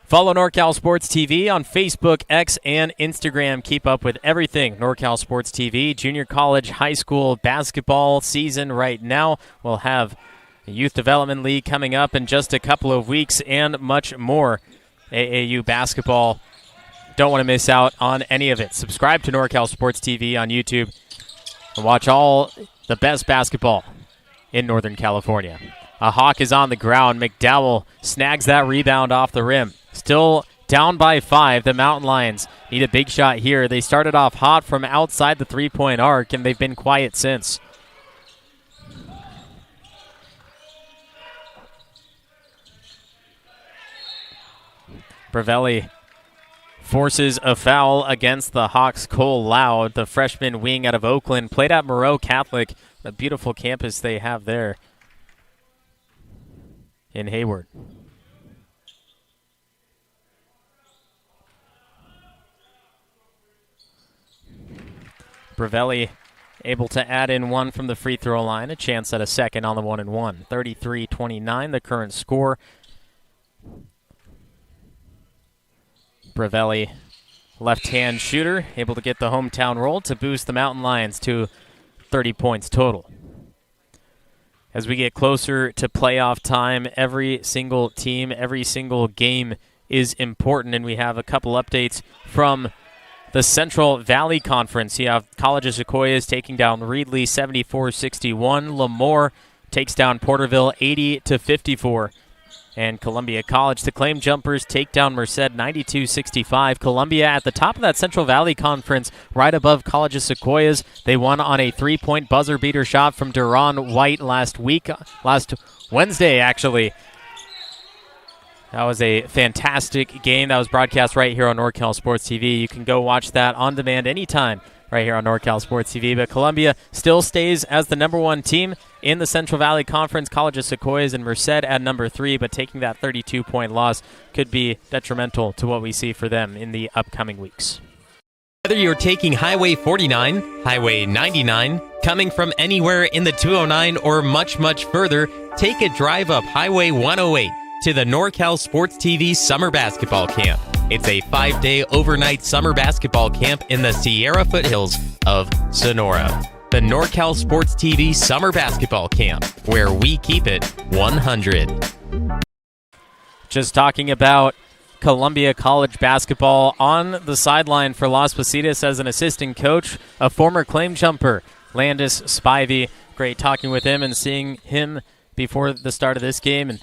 Follow NorCal Sports TV on Facebook, X, and Instagram. Keep up with everything NorCal Sports TV. Junior college, high school basketball season right now. We'll have the Youth Development League coming up in just a couple of weeks and much more. AAU basketball. Don't want to miss out on any of it. Subscribe to NorCal Sports TV on YouTube and watch all the best basketball in Northern California. A Hawk is on the ground. McDowell snags that rebound off the rim. Still down by 5. The Mountain Lions need a big shot here. They started off hot from outside the three-point arc, and they've been quiet since. Bravelli forces a foul against the Hawks. Cole Loud, the freshman wing out of Oakland, played at Moreau Catholic, the beautiful campus they have there in Hayward. Bravelli able to add in one from the free throw line, a chance at a second on the 1-and-1. 33-29, the current score. Bravelli, left-hand shooter, able to get the hometown roll to boost the Mountain Lions to 30 points total. As we get closer to playoff time, every single team, every single game is important, and we have a couple updates from the Central Valley Conference. You have College of Sequoias taking down Reedley 74-61. Lemoore takes down Porterville 80-54. And Columbia College, the Claim Jumpers, take down Merced 92-65. Columbia at the top of that Central Valley Conference, right above College of Sequoias. They won on a three-point buzzer beater shot from Duran White last Wednesday, actually. That was a fantastic game. That was broadcast right here on NorCal Sports TV. You can go watch that on demand anytime right here on NorCal Sports TV. But Columbia still stays as the number one team in the Central Valley Conference. College of Sequoias and Merced at number 3, but taking that 32-point loss could be detrimental to what we see for them in the upcoming weeks. Whether you're taking Highway 49, Highway 99, coming from anywhere in the 209 or much, much further, take a drive up Highway 108 to the NorCal Sports TV Summer Basketball Camp. It's a 5-day overnight summer basketball camp in the Sierra foothills of Sonora. The NorCal Sports TV Summer Basketball Camp, where we keep it 100. Just talking about Columbia College basketball, on the sideline for Las Positas as an assistant coach, a former Claim Jumper, Landis Spivey. Great talking with him and seeing him before the start of this game. And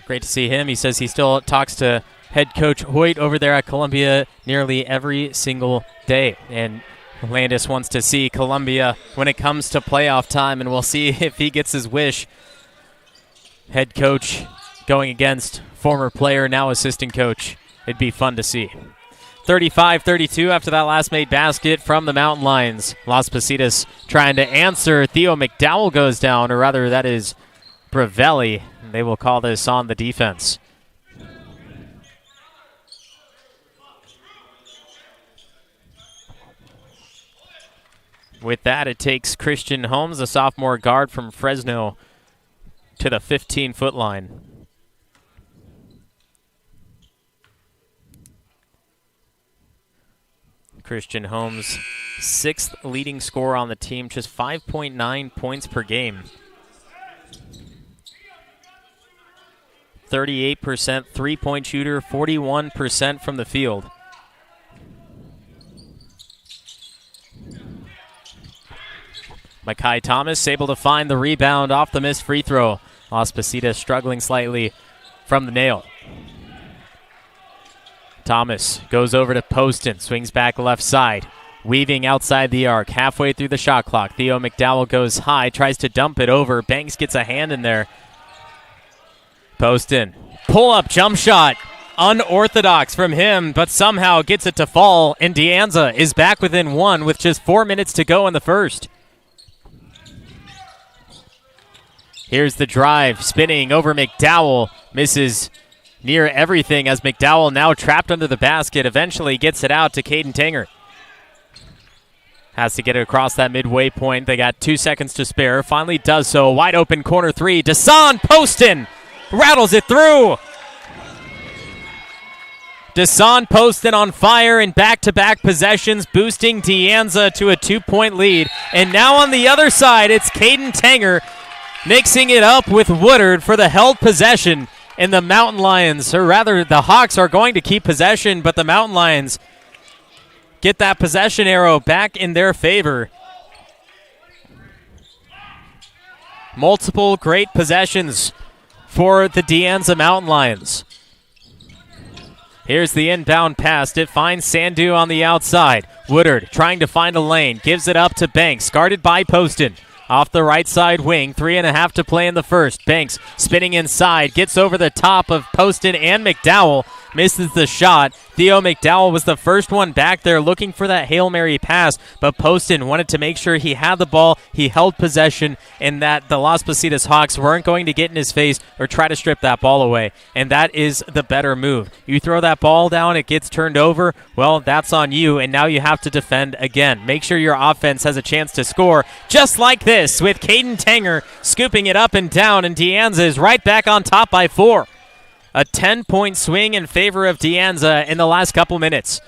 Great to see him. He says he still talks to head coach Hoyt over there at Columbia nearly every single day. And Landis wants to see Columbia when it comes to playoff time, and we'll see if he gets his wish. Head coach going against former player, now assistant coach. It'd be fun to see. 35-32 after that last made basket from the Mountain Lions. Las Positas trying to answer. Theo McDowell goes down, or rather that is Bravelli. They will call this on the defense. With that, it takes Christian Holmes, a sophomore guard from Fresno, to the 15-foot line. Christian Holmes, 6th leading scorer on the team, just 5.9 points per game. 38% three-point shooter, 41% from the field. Makai Thomas able to find the rebound off the missed free throw. Las Positas struggling slightly from the nail. Thomas goes over to Poston, swings back left side, weaving outside the arc, halfway through the shot clock. Theo McDowell goes high, tries to dump it over. Banks gets a hand in there. Poston, pull-up jump shot, unorthodox from him, but somehow gets it to fall, and De Anza is back within one with just 4 minutes to go in the first. Here's the drive, spinning over McDowell, misses near everything as McDowell now trapped under the basket, eventually gets it out to Caden Tanger. Has to get it across that midway point. They got 2 seconds to spare, finally does so. Wide open corner three, Desan Poston rattles it through. Desan Poston on fire in back-to-back possessions, boosting De Anza to a 2-point lead. And now on the other side, it's Caden Tanger mixing it up with Woodard for the held possession. And the Mountain Lions, or rather the Hawks, are going to keep possession, but the Mountain Lions get that possession arrow back in their favor. Multiple great possessions for the De Anza Mountain Lions. Here's the inbound pass. It finds Sandu on the outside. Woodard trying to find a lane. Gives it up to Banks. Guarded by Poston. Off the right side wing. 3.5 to play in the first. Banks spinning inside. Gets over the top of Poston and McDowell. Misses the shot. Theo McDowell was the first one back there looking for that Hail Mary pass, but Poston wanted to make sure he had the ball, he held possession, and that the Las Positas Hawks weren't going to get in his face or try to strip that ball away, and that is the better move. You throw that ball down, it gets turned over, well, that's on you, and now you have to defend again. Make sure your offense has a chance to score, just like this, with Caden Tanger scooping it up and down, and De Anza is right back on top by 4. A 10-point swing in favor of De Anza in the last couple minutes.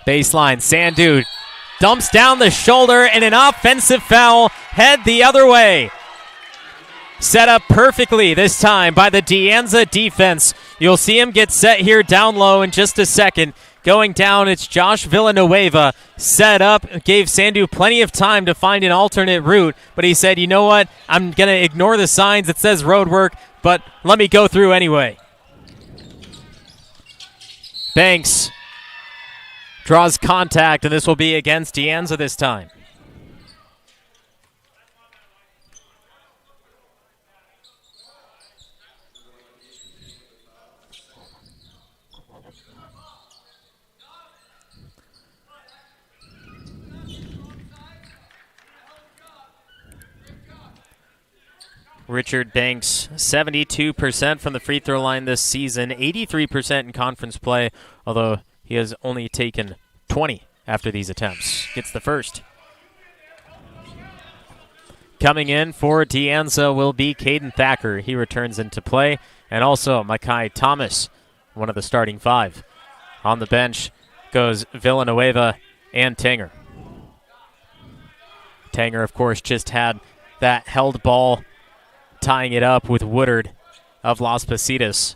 Baseline, Sandu dumps down the shoulder, and an offensive foul head the other way. Set up perfectly this time by the De Anza defense. You'll see him get set here down low in just a second. Going down, it's Josh Villanueva. Set up, gave Sandu plenty of time to find an alternate route, but he said, you know what, I'm going to ignore the signs that says road work, but let me go through anyway. Banks draws contact, and this will be against De Anza this time. Richard Banks, 72% from the free throw line this season, 83% in conference play, although he has only taken 20 after these attempts. Gets the first. Coming in for De Anza will be Caden Thacker. He returns into play. And also Makai Thomas, one of the starting 5. On the bench goes Villanueva and Tanger. Tanger, of course, just had that held ball, tying it up with Woodard of Las Positas.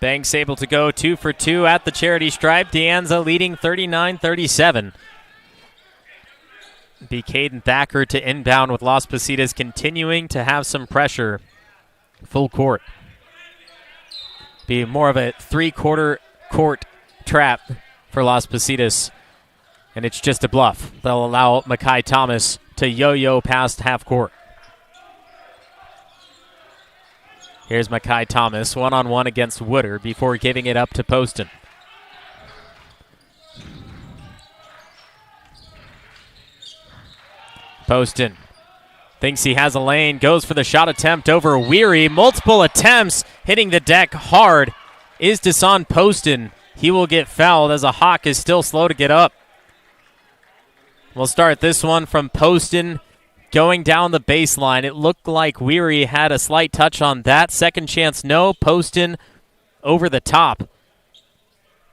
Banks able to go 2 for 2 at the charity stripe. De Anza leading 39-37. Be Caden Thacker to inbound with Las Positas continuing to have some pressure. Full court. Be more of a three-quarter court trap for Las Positas. And it's just a bluff. They'll allow Makai Thomas to yo-yo past half court. Here's Makai Thomas, one-on-one against Woodard before giving it up to Poston. Poston thinks he has a lane, goes for the shot attempt over Weary. Multiple attempts, hitting the deck hard is Desan Poston. He will get fouled as a Hawk is still slow to get up. We'll start this one from Poston going down the baseline. It looked like Weary had a slight touch on that. Second chance, no. Poston over the top.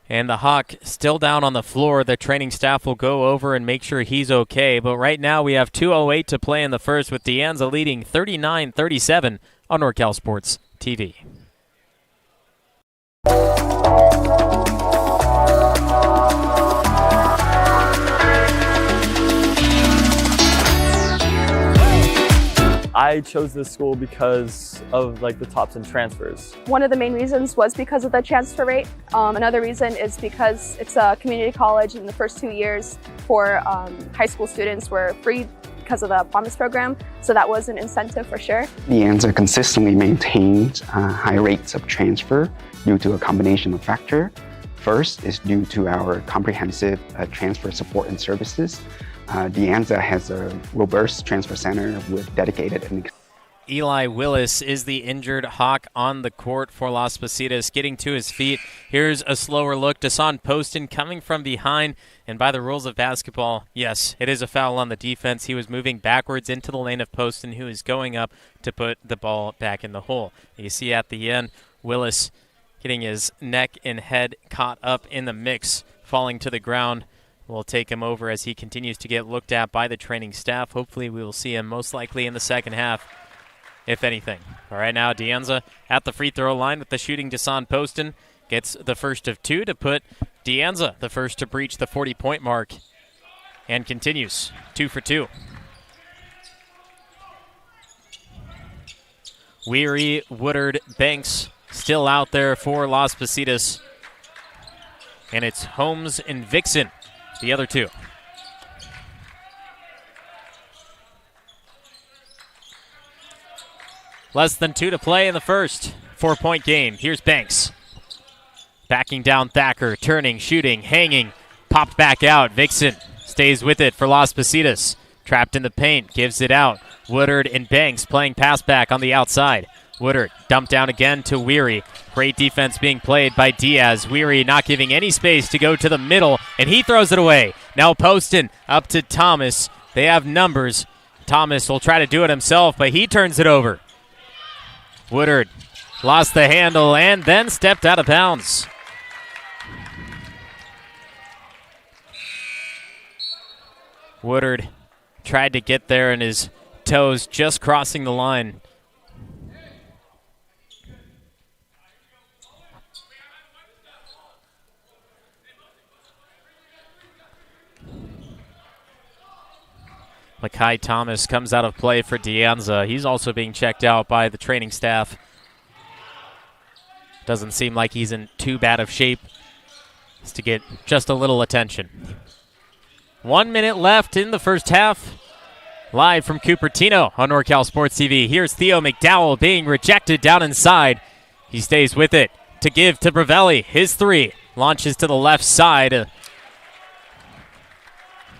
And the Hawk still down on the floor. The training staff will go over and make sure he's okay. But right now we have 2:08 to play in the first with De Anza leading 39-37 on NorCal Sports TV. I chose this school because of the tops and transfers. One of the main reasons was because of the transfer rate. Another reason is because it's a community college and the first 2 years for high school students were free because of the Promise program. So that was an incentive for sure. The Anza consistently maintained high rates of transfer due to a combination of factors. First is due to our comprehensive transfer support and services. De Anza has a robust transfer center with dedicated and Eli Willis is the injured Hawk on the court for Las Positas, getting to his feet. Here's a slower look. Desan Poston coming from behind, and by the rules of basketball, yes, it is a foul on the defense. He was moving backwards into the lane of Poston, who is going up to put the ball back in the hole. You see at the end, Willis getting his neck and head caught up in the mix, falling to the ground. We'll take him over as he continues to get looked at by the training staff. Hopefully we will see him most likely in the second half, if anything. All right, now De Anza at the free throw line with the shooting Desan Poston. Gets the first of two to put De Anza the first to breach the 40-point mark. And continues 2 for 2. Weary, Woodard, Banks still out there for Las Positas. And it's Holmes and Vixen, the other two. Less than 2 to play in the first. 4-point game. Here's Banks. Backing down Thacker, turning, shooting, hanging. Popped back out. Vixen stays with it for Las Positas. Trapped in the paint, gives it out. Woodard and Banks playing pass back on the outside. Woodard dumped down again to Weary. Great defense being played by Diaz. Weary not giving any space to go to the middle, and he throws it away. Now Poston up to Thomas. They have numbers. Thomas will try to do it himself, but he turns it over. Woodard lost the handle and then stepped out of bounds. Woodard tried to get there and his toes just crossing the line. Makai Thomas comes out of play for De Anza. He's also being checked out by the training staff. Doesn't seem like he's in too bad of shape. Just to get just a little attention. 1 minute left in the first half. Live from Cupertino on NorCal Sports TV. Here's Theo McDowell being rejected down inside. He stays with it to give to Bravelli. His three launches to the left side.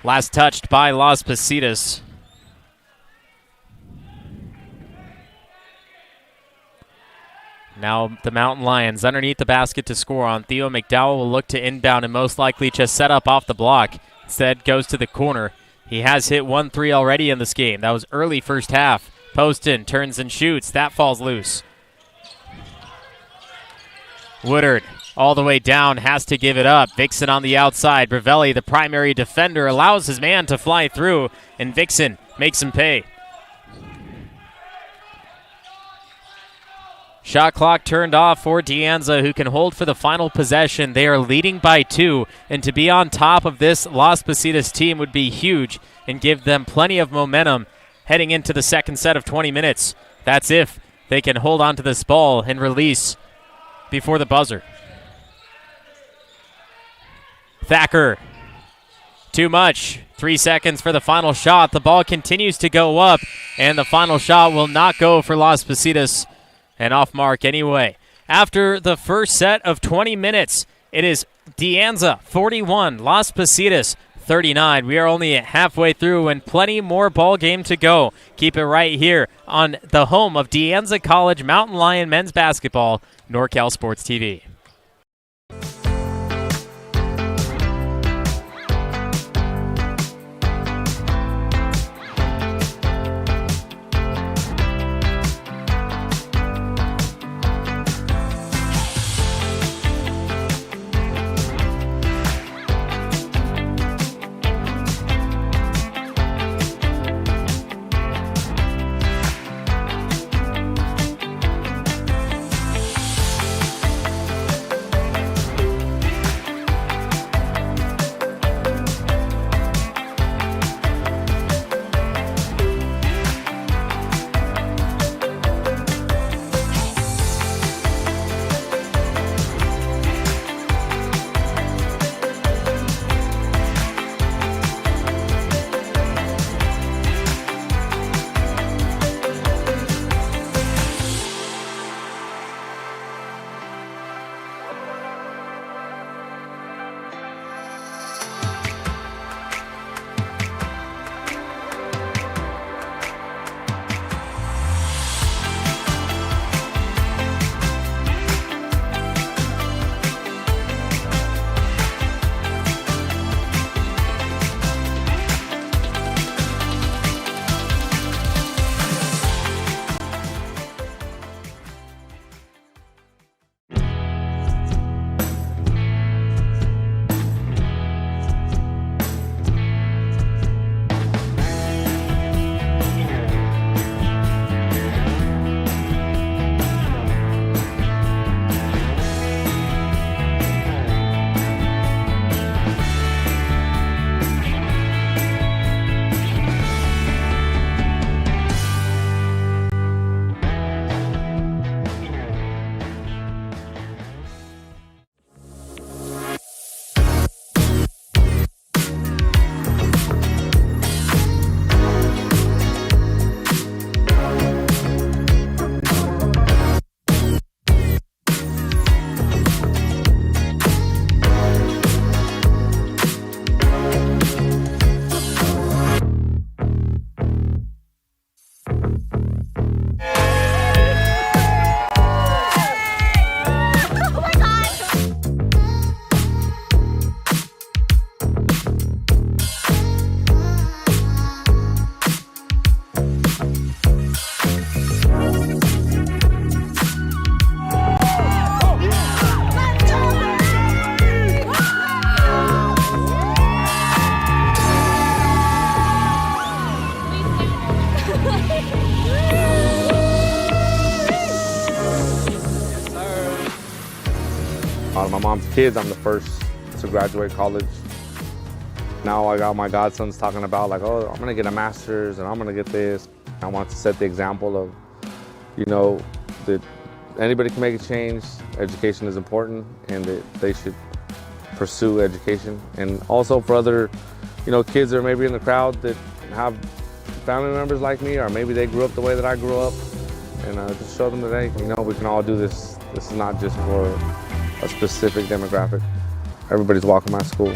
Last touched by Las Positas. Now the Mountain Lions underneath the basket to score on. Theo McDowell will look to inbound and most likely just set up off the block. Instead goes to the corner. He has hit 1 3 already in this game. That was early first half. Poston turns and shoots. That falls loose. Woodard all the way down, has to give it up. Vixen on the outside. Bravelli, the primary defender, allows his man to fly through, and Vixen makes him pay. Shot clock turned off for De Anza, who can hold for the final possession. They are leading by 2, and to be on top of this Las Positas team would be huge and give them plenty of momentum heading into the second set of 20 minutes. That's if they can hold on to this ball and release before the buzzer. Thacker, too much. 3 seconds for the final shot. The ball continues to go up, and the final shot will not go for Las Positas. And off mark anyway. After the first set of 20 minutes, it is De Anza 41, Las Positas 39. We are only halfway through and plenty more ball game to go. Keep it right here on the home of De Anza College Mountain Lion men's basketball, NorCal Sports TV. Out of my mom's kids, I'm the first to graduate college. Now I got my godsons talking about like, oh, I'm gonna get a master's and I'm gonna get this. I want to set the example of, you know, that anybody can make a change. Education is important and that they should pursue education. And also for other, you know, kids that are maybe in the crowd that have family members like me, or maybe they grew up the way that I grew up, and just show them that, hey, you know, we can all do this. This is not just for a specific demographic. Everybody's welcome at school.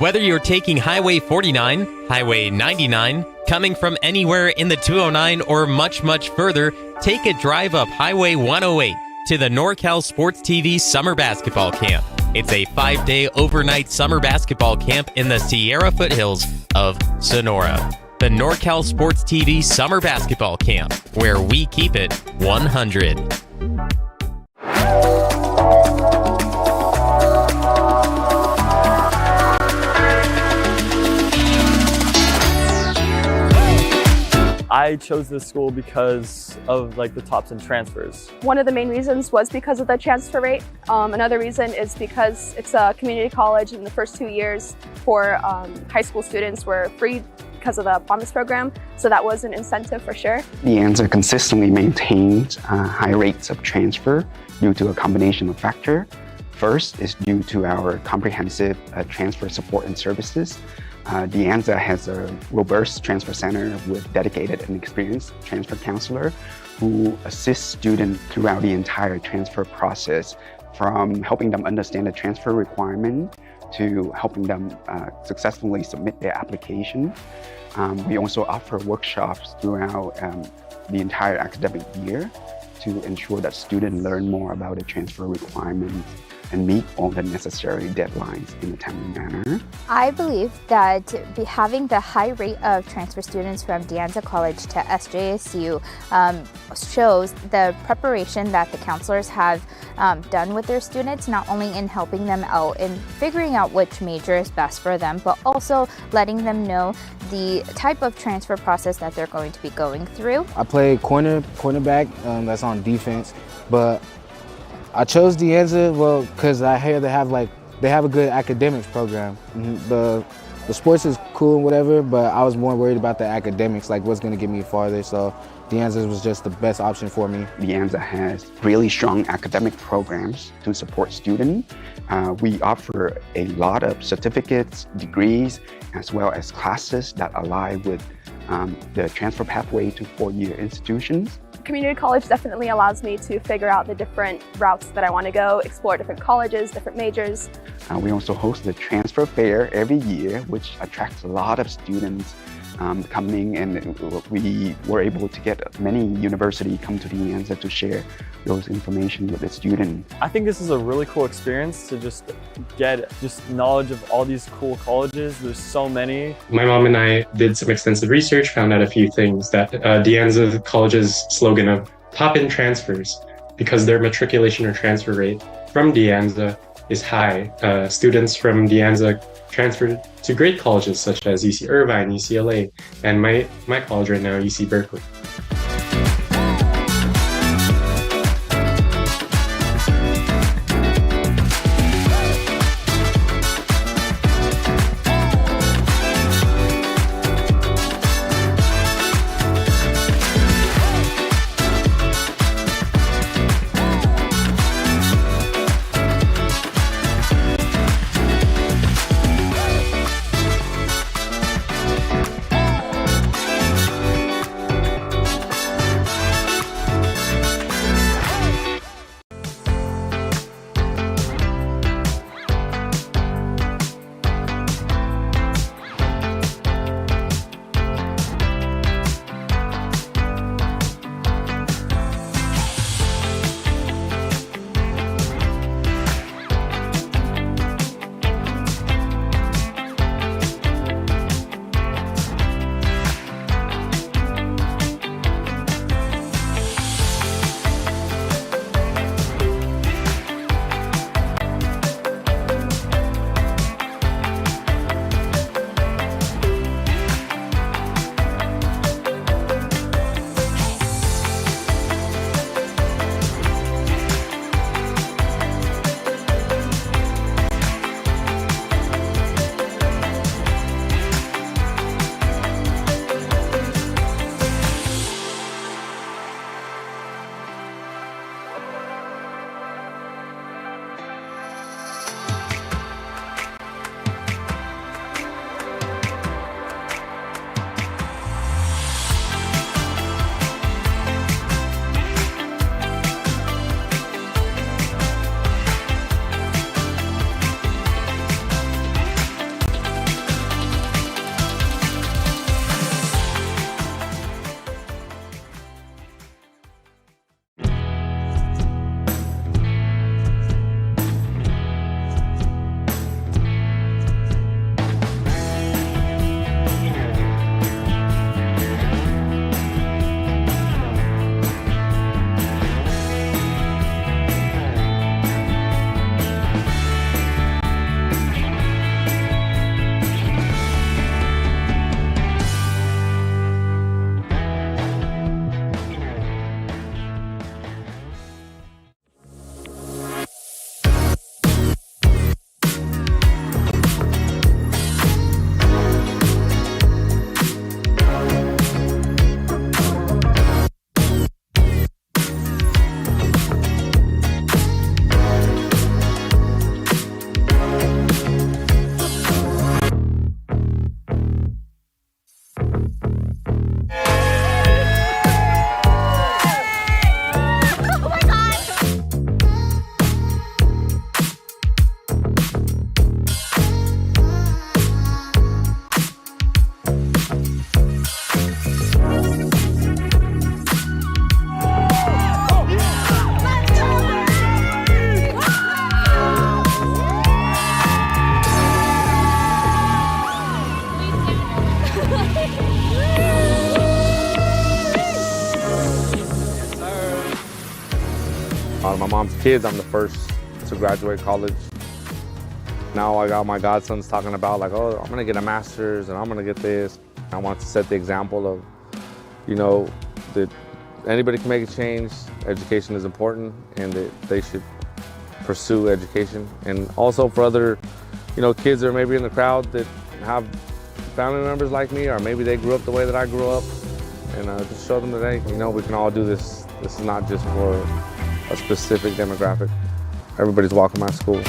Whether you're taking Highway 49, Highway 99, coming from anywhere in the 209 or much, much further, take a drive up Highway 108 to the NorCal Sports TV Summer Basketball Camp. It's a 5-day overnight summer basketball camp in the Sierra foothills of Sonora. The NorCal Sports TV Summer Basketball Camp, where we keep it 100. I chose this school because of like the tops and transfers. One of the main reasons was because of the transfer rate. Another reason is because it's a community college and the first 2 years for high school students were free because of the Positas program. So that was an incentive for sure. The Anza consistently maintains high rates of transfer due to a combination of factors. First is due to our comprehensive transfer support and services. The Anza has a robust transfer center with dedicated and experienced transfer counselor who assists students throughout the entire transfer process, from helping them understand the transfer requirement to helping them successfully submit their application. We also offer workshops throughout the entire academic year to ensure that students learn more about the transfer requirements and meet all the necessary deadlines in a timely manner. I believe that having the high rate of transfer students from Anza College to SJSU shows the preparation that the counselors have done with their students, not only in helping them out in figuring out which major is best for them, but also letting them know the type of transfer process that they're going to be going through. I play cornerback, that's on defense, but I chose Anza, well, because I hear they have a good academics program. The sports is cool and whatever, but I was more worried about the academics, like what's going to get me farther. So Anza was just the best option for me. The Anza has really strong academic programs to support students. We offer a lot of certificates, degrees, as well as classes that align with the transfer pathway to four-year institutions. Community college definitely allows me to figure out the different routes that I want to go, explore different colleges, different majors. We also host the transfer fair every year, which attracts a lot of students coming, and we were able to get many universities come to the Anza to share those information with the students. I think this is a really cool experience to just get knowledge of all these cool colleges. There's so many. My mom and I did some extensive research, found out a few things that the Anza College's slogan of top in transfers, because their matriculation or transfer rate from the Anza is high. Students from the Anza transferred to great colleges such as UC Irvine, UCLA, and my college right now, UC Berkeley. Out of my mom's kids, I'm the first to graduate college. Now I got my godsons talking about like, oh, I'm gonna get a master's and I'm gonna get this. I want to set the example of, you know, that anybody can make a change. Education is important and that they should pursue education. And also for other, you know, kids that are maybe in the crowd that have family members like me, or maybe they grew up the way that I grew up, and just show them that, hey, you know, we can all do this. This is not just for a specific demographic. Everybody's welcome at school.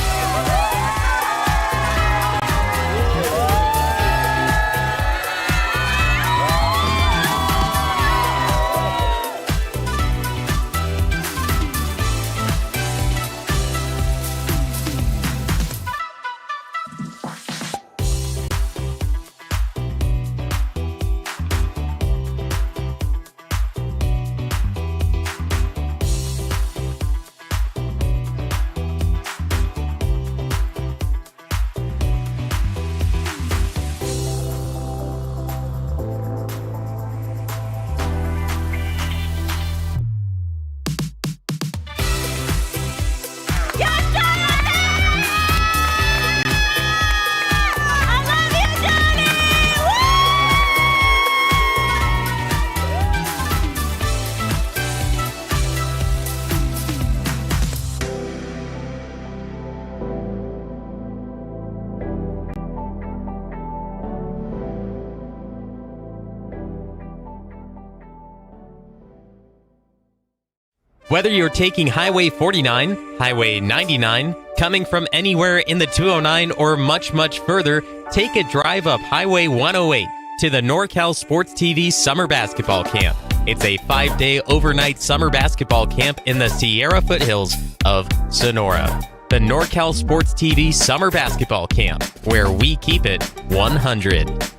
Whether you're taking Highway 49, Highway 99, coming from anywhere in the 209, or much, much further, take a drive up Highway 108 to the NorCal Sports TV Summer Basketball Camp. It's a 5-day overnight summer basketball camp in the Sierra foothills of Sonora. The NorCal Sports TV Summer Basketball Camp, where we keep it 100.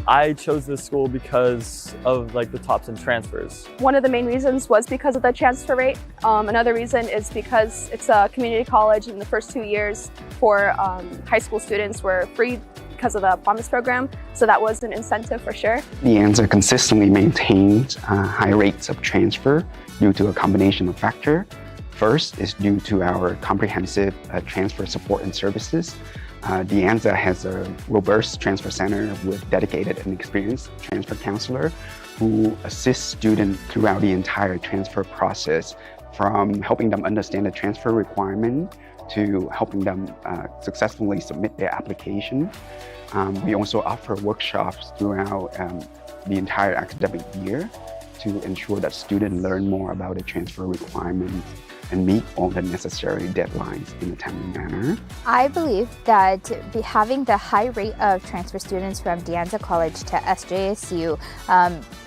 I chose this school because of like the top 10 transfers. One of the main reasons was because of the transfer rate. Another reason is because it's a community college and the first 2 years for high school students were free because of the Promise program. So that was an incentive for sure. The Anza consistently maintains high rates of transfer due to a combination of factors. First is due to our comprehensive transfer support and services. The Anza has a robust transfer center with dedicated and experienced transfer counselor who assists students throughout the entire transfer process, from helping them understand the transfer requirement to helping them successfully submit their application. We also offer workshops throughout the entire academic year to ensure that students learn more about the transfer requirements and meet all the necessary deadlines in a timely manner. I believe that having the high rate of transfer students from Anza College to SJSU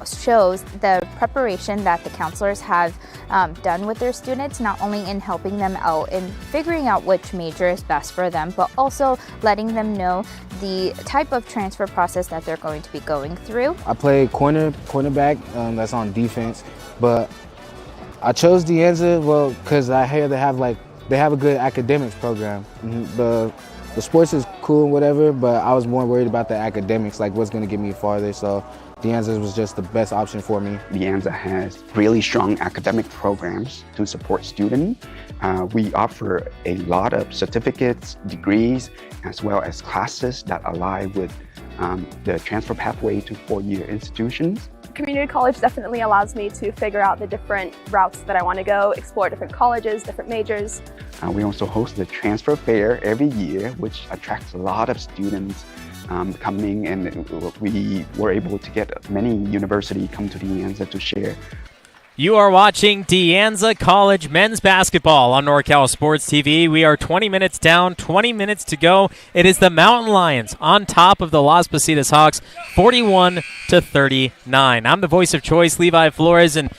shows the preparation that the counselors have done with their students, not only in helping them out in figuring out which major is best for them, but also letting them know the type of transfer process that they're going to be going through. I play cornerback, that's on defense, but I chose Anza, well, because I hear they have a good academics program. The sports is cool and whatever, but I was more worried about the academics, like what's going to get me farther. So Anza was just the best option for me. The Anza has really strong academic programs to support students. We offer a lot of certificates, degrees, as well as classes that align with the transfer pathway to four-year institutions. Community college definitely allows me to figure out the different routes that I want to go, explore different colleges, different majors. We also host the transfer fair every year, which attracts a lot of students coming, and we were able to get many universities come to the Anza to share. You are watching Anza College men's basketball on NorCal Sports TV. We are 20 minutes down, 20 minutes to go. It is the Mountain Lions on top of the Las Positas Hawks, 41-39. I'm the voice of choice, Levi Flores, and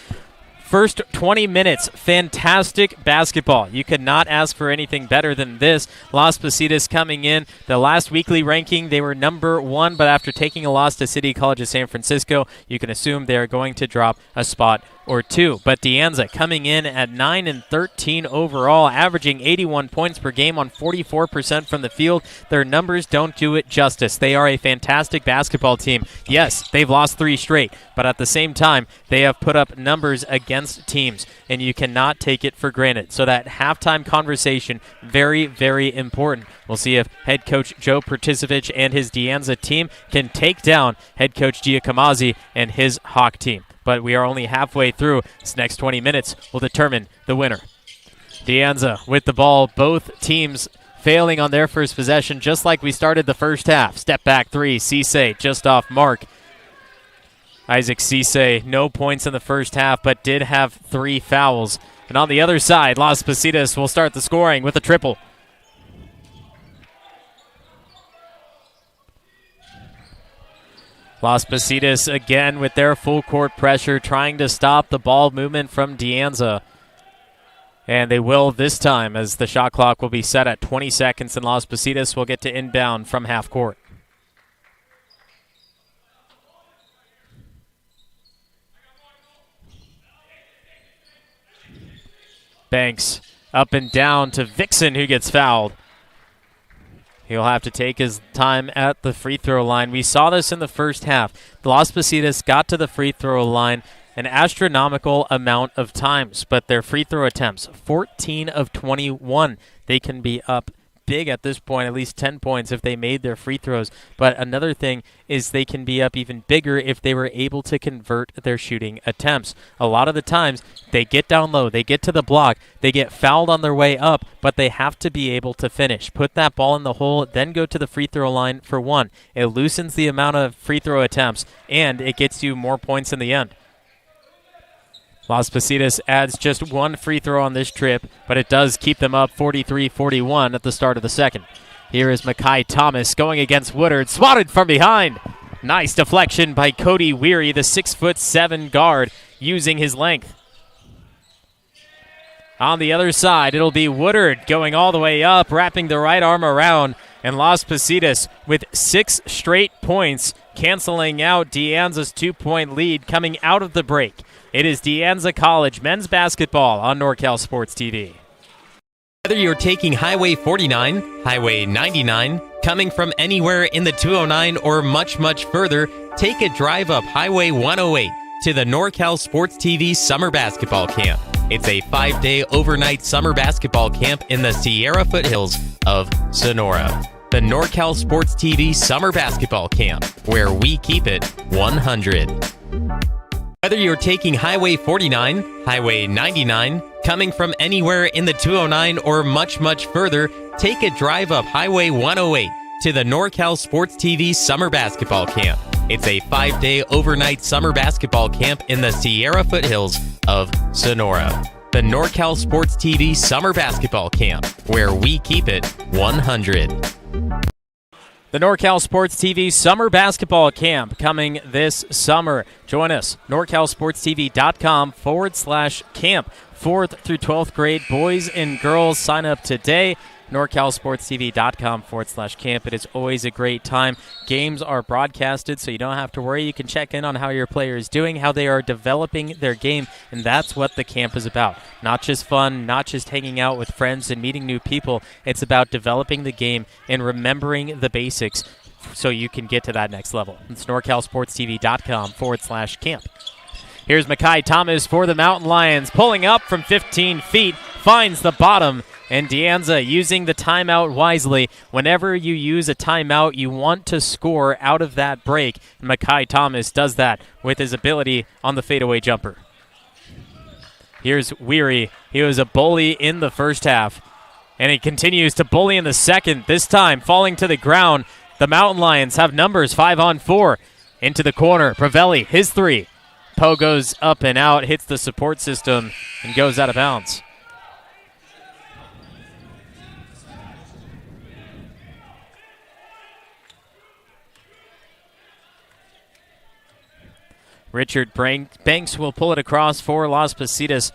first 20 minutes, fantastic basketball. You could not ask for anything better than this. Las Positas coming in. The last weekly ranking, they were number 1, but after taking a loss to City College of San Francisco, you can assume they're going to drop a spot or 2. But De Anza coming in at 9 and 13 overall, averaging 81 points per game on 44% from the field. Their numbers don't do it justice. They are a fantastic basketball team. Yes, they've lost 3 straight, but at the same time, they have put up numbers against teams, and you cannot take it for granted. So that halftime conversation, very, very important. We'll see if head coach Joe Pertisevich and his De Anza team can take down head coach Giacomazzi and his Hawk team. But we are only halfway through. This next 20 minutes will determine the winner. De Anza with the ball. Both teams failing on their first possession, just like we started the first half. Step back 3, Cisse just off mark. Isaac Cisse, no points in the first half, but did have 3 fouls. And on the other side, Las Positas will start the scoring with a triple. Las Positas again with their full court pressure, trying to stop the ball movement from De Anza. And they will this time, as the shot clock will be set at 20 seconds, and Las Positas will get to inbound from half court. Banks up and down to Vixen, who gets fouled. He'll have to take his time at the free throw line. We saw this in the first half. The Las Positas got to the free throw line an astronomical amount of times, but their free throw attempts, 14 of 21. They can be up big at this point, at least 10 points if they made their free throws. But another thing is they can be up even bigger if they were able to convert their shooting attempts. A lot of the times they get down low, they get to the block, they get fouled on their way up, but they have to be able to finish. Put that ball in the hole, then go to the free throw line for 1. It loosens the amount of free throw attempts, and it gets you more points in the end. Las Positas adds just 1 free throw on this trip, but it does keep them up 43-41 at the start of the second. Here is Makai Thomas going against Woodard, swatted from behind. Nice deflection by Cody Weary, the 6'7" guard, using his length. On the other side, it'll be Woodard going all the way up, wrapping the right arm around, and Las Positas with 6 straight points, canceling out De Anza's 2-point lead coming out of the break. It is De Anza College men's basketball on NorCal Sports TV. Whether you're taking Highway 49, Highway 99, coming from anywhere in the 209 or much, much further, take a drive up Highway 108 to the NorCal Sports TV Summer Basketball Camp. It's a 5-day overnight summer basketball camp in the Sierra foothills of Sonora. The NorCal Sports TV Summer Basketball Camp, where we keep it 100. Whether you're taking Highway 49, Highway 99, coming from anywhere in the 209 or much, much further, take a drive up Highway 108 to the NorCal Sports TV Summer Basketball Camp. It's a 5-day overnight summer basketball camp in the Sierra foothills of Sonora. The NorCal Sports TV Summer Basketball Camp, where we keep it 100. The NorCal Sports TV Summer Basketball Camp coming this summer. Join us, norcalsportstv.com/camp. 4th through 12th grade boys and girls sign up today. norcalsportstv.com/camp. It is always a great time. Games are broadcasted, so you don't have to worry. You can check in on how your player is doing, how they are developing their game, and that's what the camp is about. Not just fun, not just hanging out with friends and meeting new people. It's about developing the game and remembering the basics so you can get to that next level. It's norcalsportstv.com/camp. Here's Makai Thomas for the Mountain Lions, pulling up from 15 feet, finds the bottom, and De Anza using the timeout wisely. Whenever you use a timeout, you want to score out of that break. And Makai Thomas does that with his ability on the fadeaway jumper. Here's Weary. He was a bully in the first half, and he continues to bully in the second, this time falling to the ground. The Mountain Lions have numbers 5-on-4. Into the corner, Pravelli, his 3. Poe goes up and out, hits the support system, and goes out of bounds. Richard Banks will pull it across for Las Positas.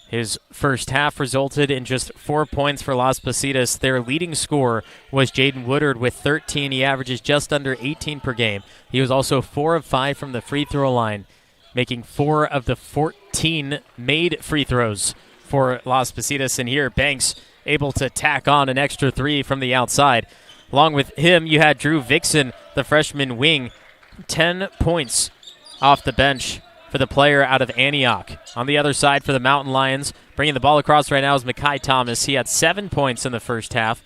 His first half resulted in just 4 points for Las Positas. Their leading scorer was Jaden Woodard with 13. He averages just under 18 per game. He was also 4 of 5 from the free throw line. making 4 of the 14 made free throws for Las Positas. And here, Banks able to tack on an extra 3 from the outside. Along with him, you had Drew Vixen, the freshman wing, 10 points off the bench for the player out of Antioch. On the other side for the Mountain Lions, bringing the ball across right now is Makai Thomas. He had 7 points in the first half.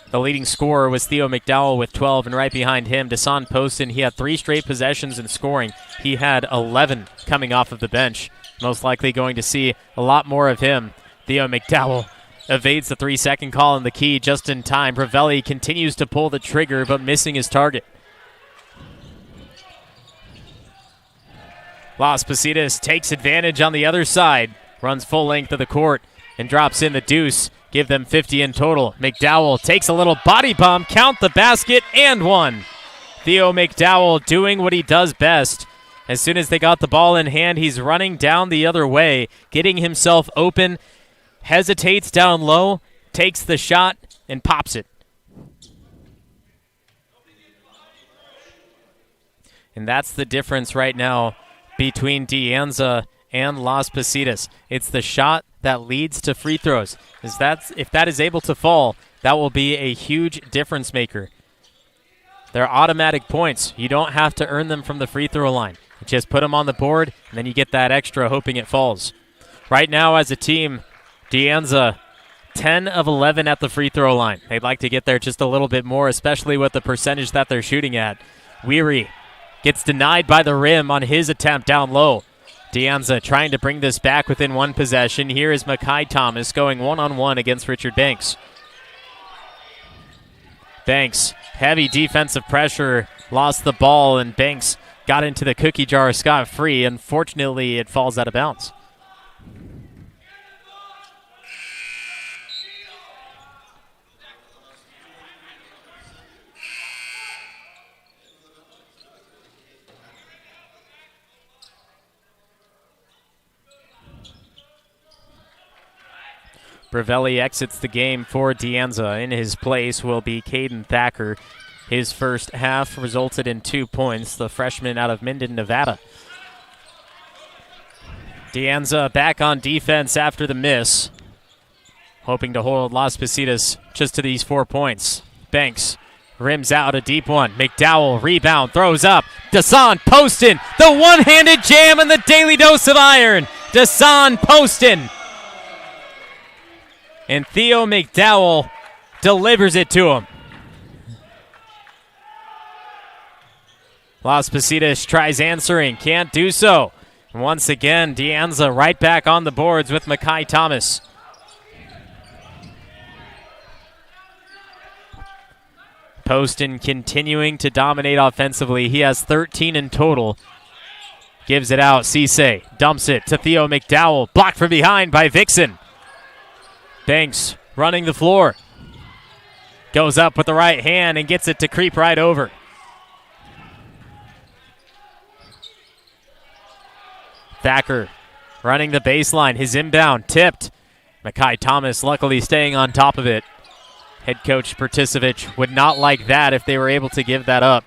The leading scorer was Theo McDowell with 12, and right behind him, Desan Poston. He had 3 straight possessions in scoring. He had 11 coming off of the bench. Most likely going to see a lot more of him. Theo McDowell evades the 3-second call in the key just in time. Ravelli continues to pull the trigger, but missing his target. Las Positas takes advantage on the other side, runs full length of the court, and drops in the deuce. Give them 50 in total. McDowell takes a little body bump, count the basket, and one. Theo McDowell doing what he does best. As soon as they got the ball in hand, he's running down the other way, getting himself open, hesitates down low, takes the shot, and pops it. And that's the difference right now between De Anza and Las Positas. It's the shot that leads to free throws. If that is able to fall, that will be a huge difference maker. They're automatic points. You don't have to earn them from the free throw line. You just put them on the board, and then you get that extra hoping it falls. Right now as a team, De Anza 10 of 11 at the free throw line. They'd like to get there just a little bit more, especially with the percentage that they're shooting at. Weary gets denied by the rim on his attempt down low. De Anza trying to bring this back within one possession. Here is Makai Thomas going one-on-one against Richard Banks. Banks, heavy defensive pressure, lost the ball, and Banks got into the cookie jar scot-free. Unfortunately, it falls out of bounds. Bravelli exits the game for De Anza. In his place will be Caden Thacker. His first half resulted in 2 points, the freshman out of Minden, Nevada. De Anza back on defense after the miss, hoping to hold Las Positas just to these 4 points. Banks rims out a deep one. McDowell rebound, throws up. Desan Poston, the one-handed jam and the daily dose of iron. Desan Poston. And Theo McDowell delivers it to him. Las Positas tries answering, can't do so. Once again, De Anza right back on the boards with Makai Thomas. Poston continuing to dominate offensively. He has 13 in total. Gives it out. Cisse dumps it to Theo McDowell. Blocked from behind by Vixen. Banks running the floor. Goes up with the right hand and gets it to creep right over. Thacker running the baseline. His inbound tipped. Makai Thomas luckily staying on top of it. Head coach Pertisevich would not like that if they were able to give that up.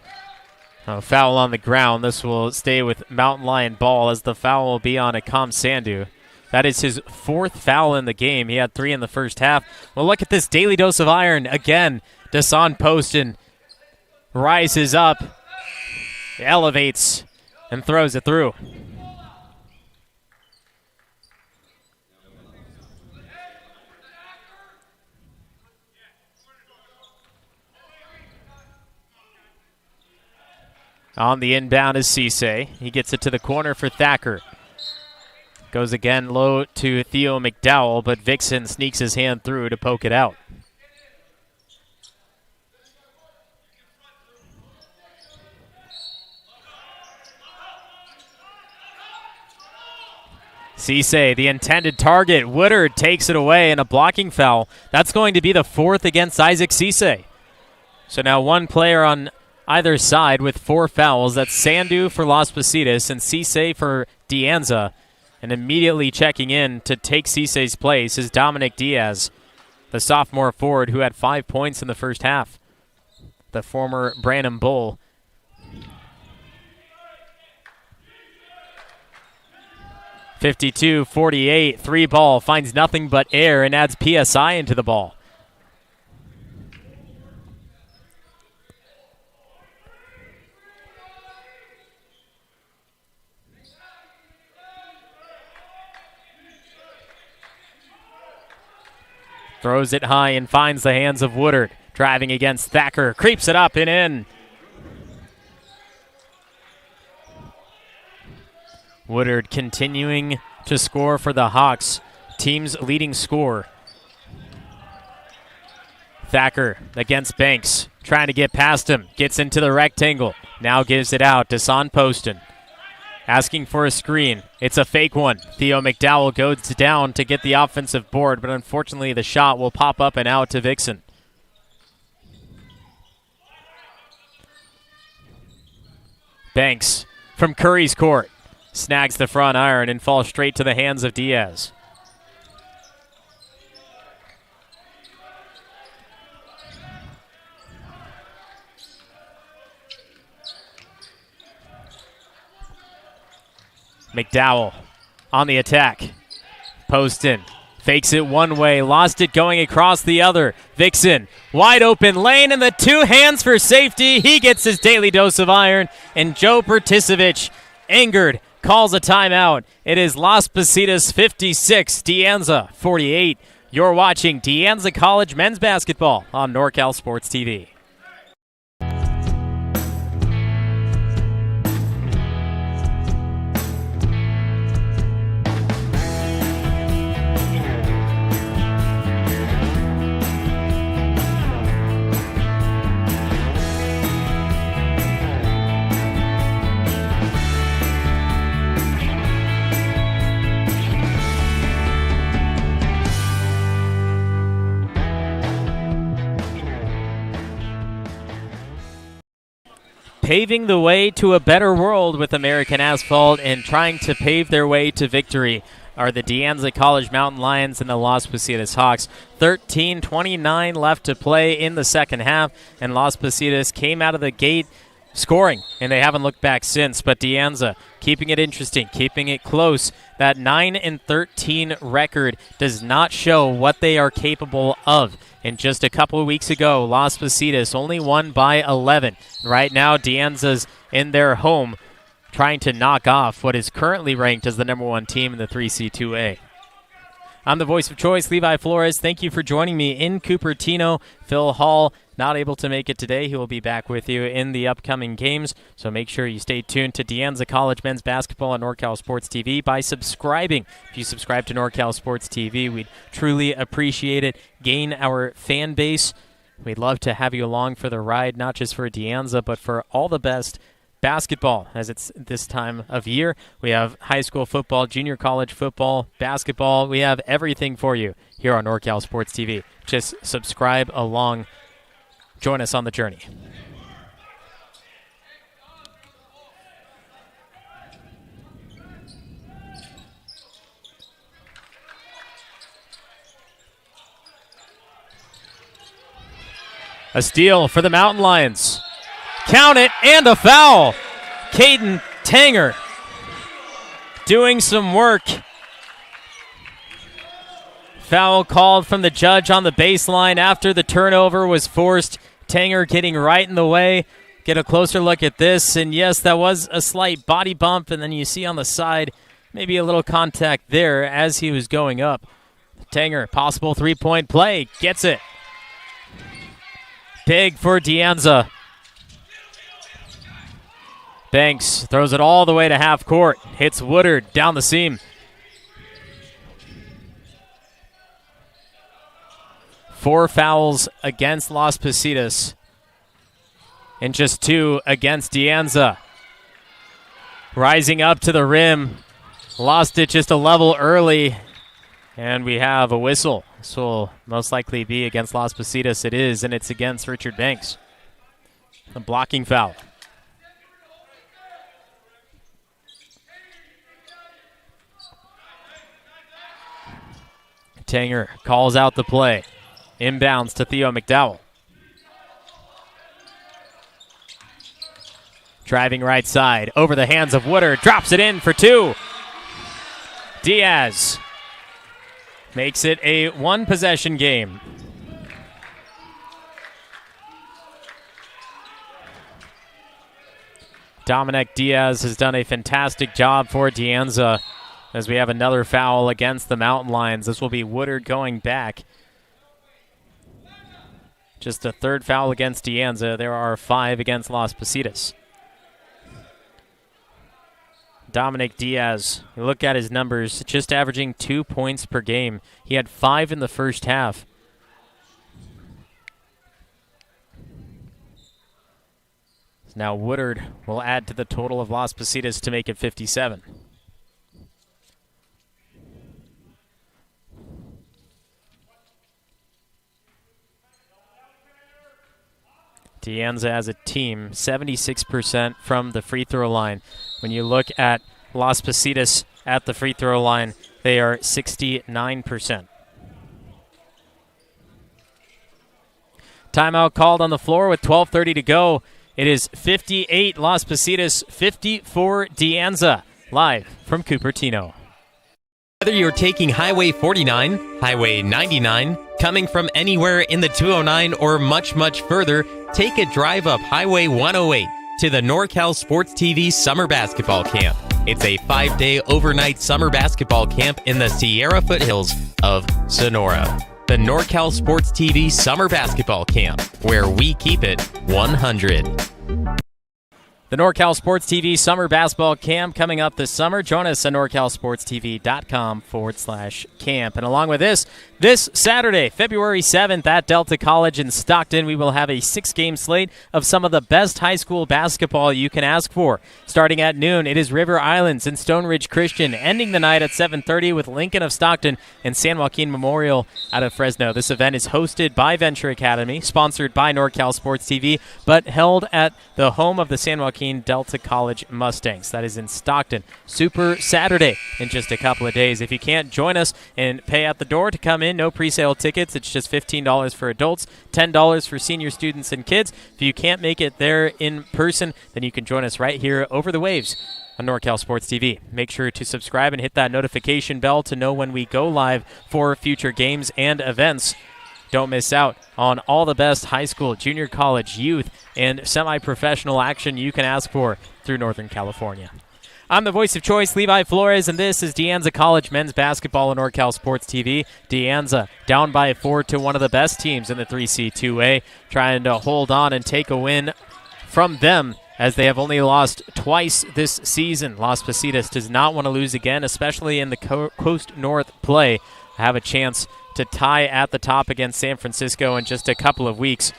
A foul on the ground. This will stay with Mountain Lion ball as the foul will be on Akam Sandu. That is his 4th foul in the game. He had 3 in the first half. Well, look at this daily dose of iron. Again, Desan Poston rises up, elevates, and throws it through. On the inbound is Cisse. He gets it to the corner for Thacker. Goes again low to Theo McDowell, but Vixen sneaks his hand through to poke it out. Cisse, the intended target. Woodard takes it away, and a blocking foul. That's going to be the 4th against Isaac Cisse. So now one player on either side with 4 fouls. That's Sandu for Las Positas and Cisse for De Anza. And immediately checking in to take Cisse's place is Dominic Diaz, the sophomore forward who had 5 points in the first half. The former Branham Bull. 52-48, 3-ball, finds nothing but air and adds PSI into the ball. Throws it high and finds the hands of Woodard. Driving against Thacker, creeps it up and in. Woodard continuing to score for the Hawks, team's leading scorer. Thacker against Banks, trying to get past him, gets into the rectangle, now gives it out to Son Poston. Asking for a screen. It's a fake one. Theo McDowell goes down to get the offensive board, but unfortunately the shot will pop up and out to Vixen. Banks from Curry's court snags the front iron and falls straight to the hands of Diaz. McDowell on the attack. Poston fakes it one way, lost it going across the other. Vixen, wide open lane, and the two hands for safety. He gets his daily dose of iron, and Joe Pertisevich, angered, calls a timeout. It is Las Positas 56, De Anza 48. You're watching De Anza College men's basketball on NorCal Sports TV. Paving the way to a better world with American asphalt and trying to pave their way to victory are the De Anza College Mountain Lions and the Las Positas Hawks. 13:29 left to play in the second half, and Las Positas came out of the gate scoring, and they haven't looked back since. But De Anza keeping it interesting, keeping it close. That 9-13 record does not show what they are capable of. And just a couple of weeks ago, Las Positas only won by 11. Right now, De Anza's in their home trying to knock off what is currently ranked as the number one team in the 3C2A. I'm the voice of choice, Levi Flores. Thank you for joining me in Cupertino. Phil Hall not able to make it today. He will be back with you in the upcoming games. So make sure you stay tuned to De Anza College men's basketball on NorCal Sports TV by subscribing. If you subscribe to NorCal Sports TV, we'd truly appreciate it. Gain our fan base. We'd love to have you along for the ride, not just for De Anza, but for all the best basketball as it's this time of year. We have high school football, junior college football, basketball. We have everything for you here on NorCal Sports TV. Just subscribe along. Join us on the journey. A steal for the Mountain Lions. Count it, and a foul. Caden Tanger doing some work. Foul called from the judge on the baseline after the turnover was forced. Tanger getting right in the way. Get a closer look at this, and yes, that was a slight body bump, and then you see on the side maybe a little contact there as he was going up. Tanger, possible three-point play, gets it. Big for De Anza. Banks throws it all the way to half court. Hits Woodard down the seam. Four fouls against Las Positas and just two against De Anza. Rising up to the rim. Lost it just a level early. And we have a whistle. This will most likely be against Las Positas. It is, and it's against Richard Banks. A blocking foul. Tanger calls out the play. Inbounds to Theo McDowell. Driving right side, over the hands of Woodard, drops it in for two. Diaz makes it a one-possession game. Dominic Diaz has done a fantastic job for De Anza as we have another foul against the Mountain Lions. This will be Woodard going back. Just a third foul against De Anza. There are 5 against Las Positas. Dominic Diaz, you look at his numbers, just averaging 2 points per game. He had 5 in the first half. Now Woodard will add to the total of Las Positas to make it 57. De Anza as a team, 76% from the free throw line. When you look at Las Positas at the free throw line, they are 69%. Timeout called on the floor with 12:30 to go. It is 58 Las Positas, 54 De Anza, live from Cupertino. Whether you're taking Highway 49, Highway 99, coming from anywhere in the 209 or much, much further, take a drive up Highway 108 to the NorCal Sports TV Summer Basketball Camp. It's a 5-day overnight summer basketball camp in the Sierra foothills of Sonora. The NorCal Sports TV Summer Basketball Camp, where we keep it 100. The NorCal Sports TV Summer Basketball Camp coming up this summer. Join us at norcalsportstv.com/camp. And along with this Saturday, February 7th at Delta College in Stockton, we will have a 6-game slate of some of the best high school basketball you can ask for. Starting at noon, it is River Islands and Stone Ridge Christian, ending the night at 7:30 with Lincoln of Stockton and San Joaquin Memorial out of Fresno. This event is hosted by Venture Academy, sponsored by NorCal Sports TV, but held at the home of the San Joaquin Delta College Mustangs. That is in Stockton. Super Saturday in just a couple of days. If you can't join us and pay at the door to come in, no pre-sale tickets. It's just $15 for adults, $10 for senior students and kids. If you can't make it there in person, then you can join us right here over the waves on NorCal Sports TV. Make sure to subscribe and hit that notification bell to know when we go live for future games and events. Don't miss out on all the best high school, junior college, youth, and semi-professional action you can ask for through Northern California. I'm the voice of choice, Levi Flores, and this is De Anza College men's basketball on NorCal Sports TV. De Anza down by 4 to one of the best teams in the 3C2A, trying to hold on and take a win from them as they have only lost twice this season. Las Positas does not want to lose again, especially in the Coast North play. Have a chance to tie at the top against San Francisco in just a couple of weeks.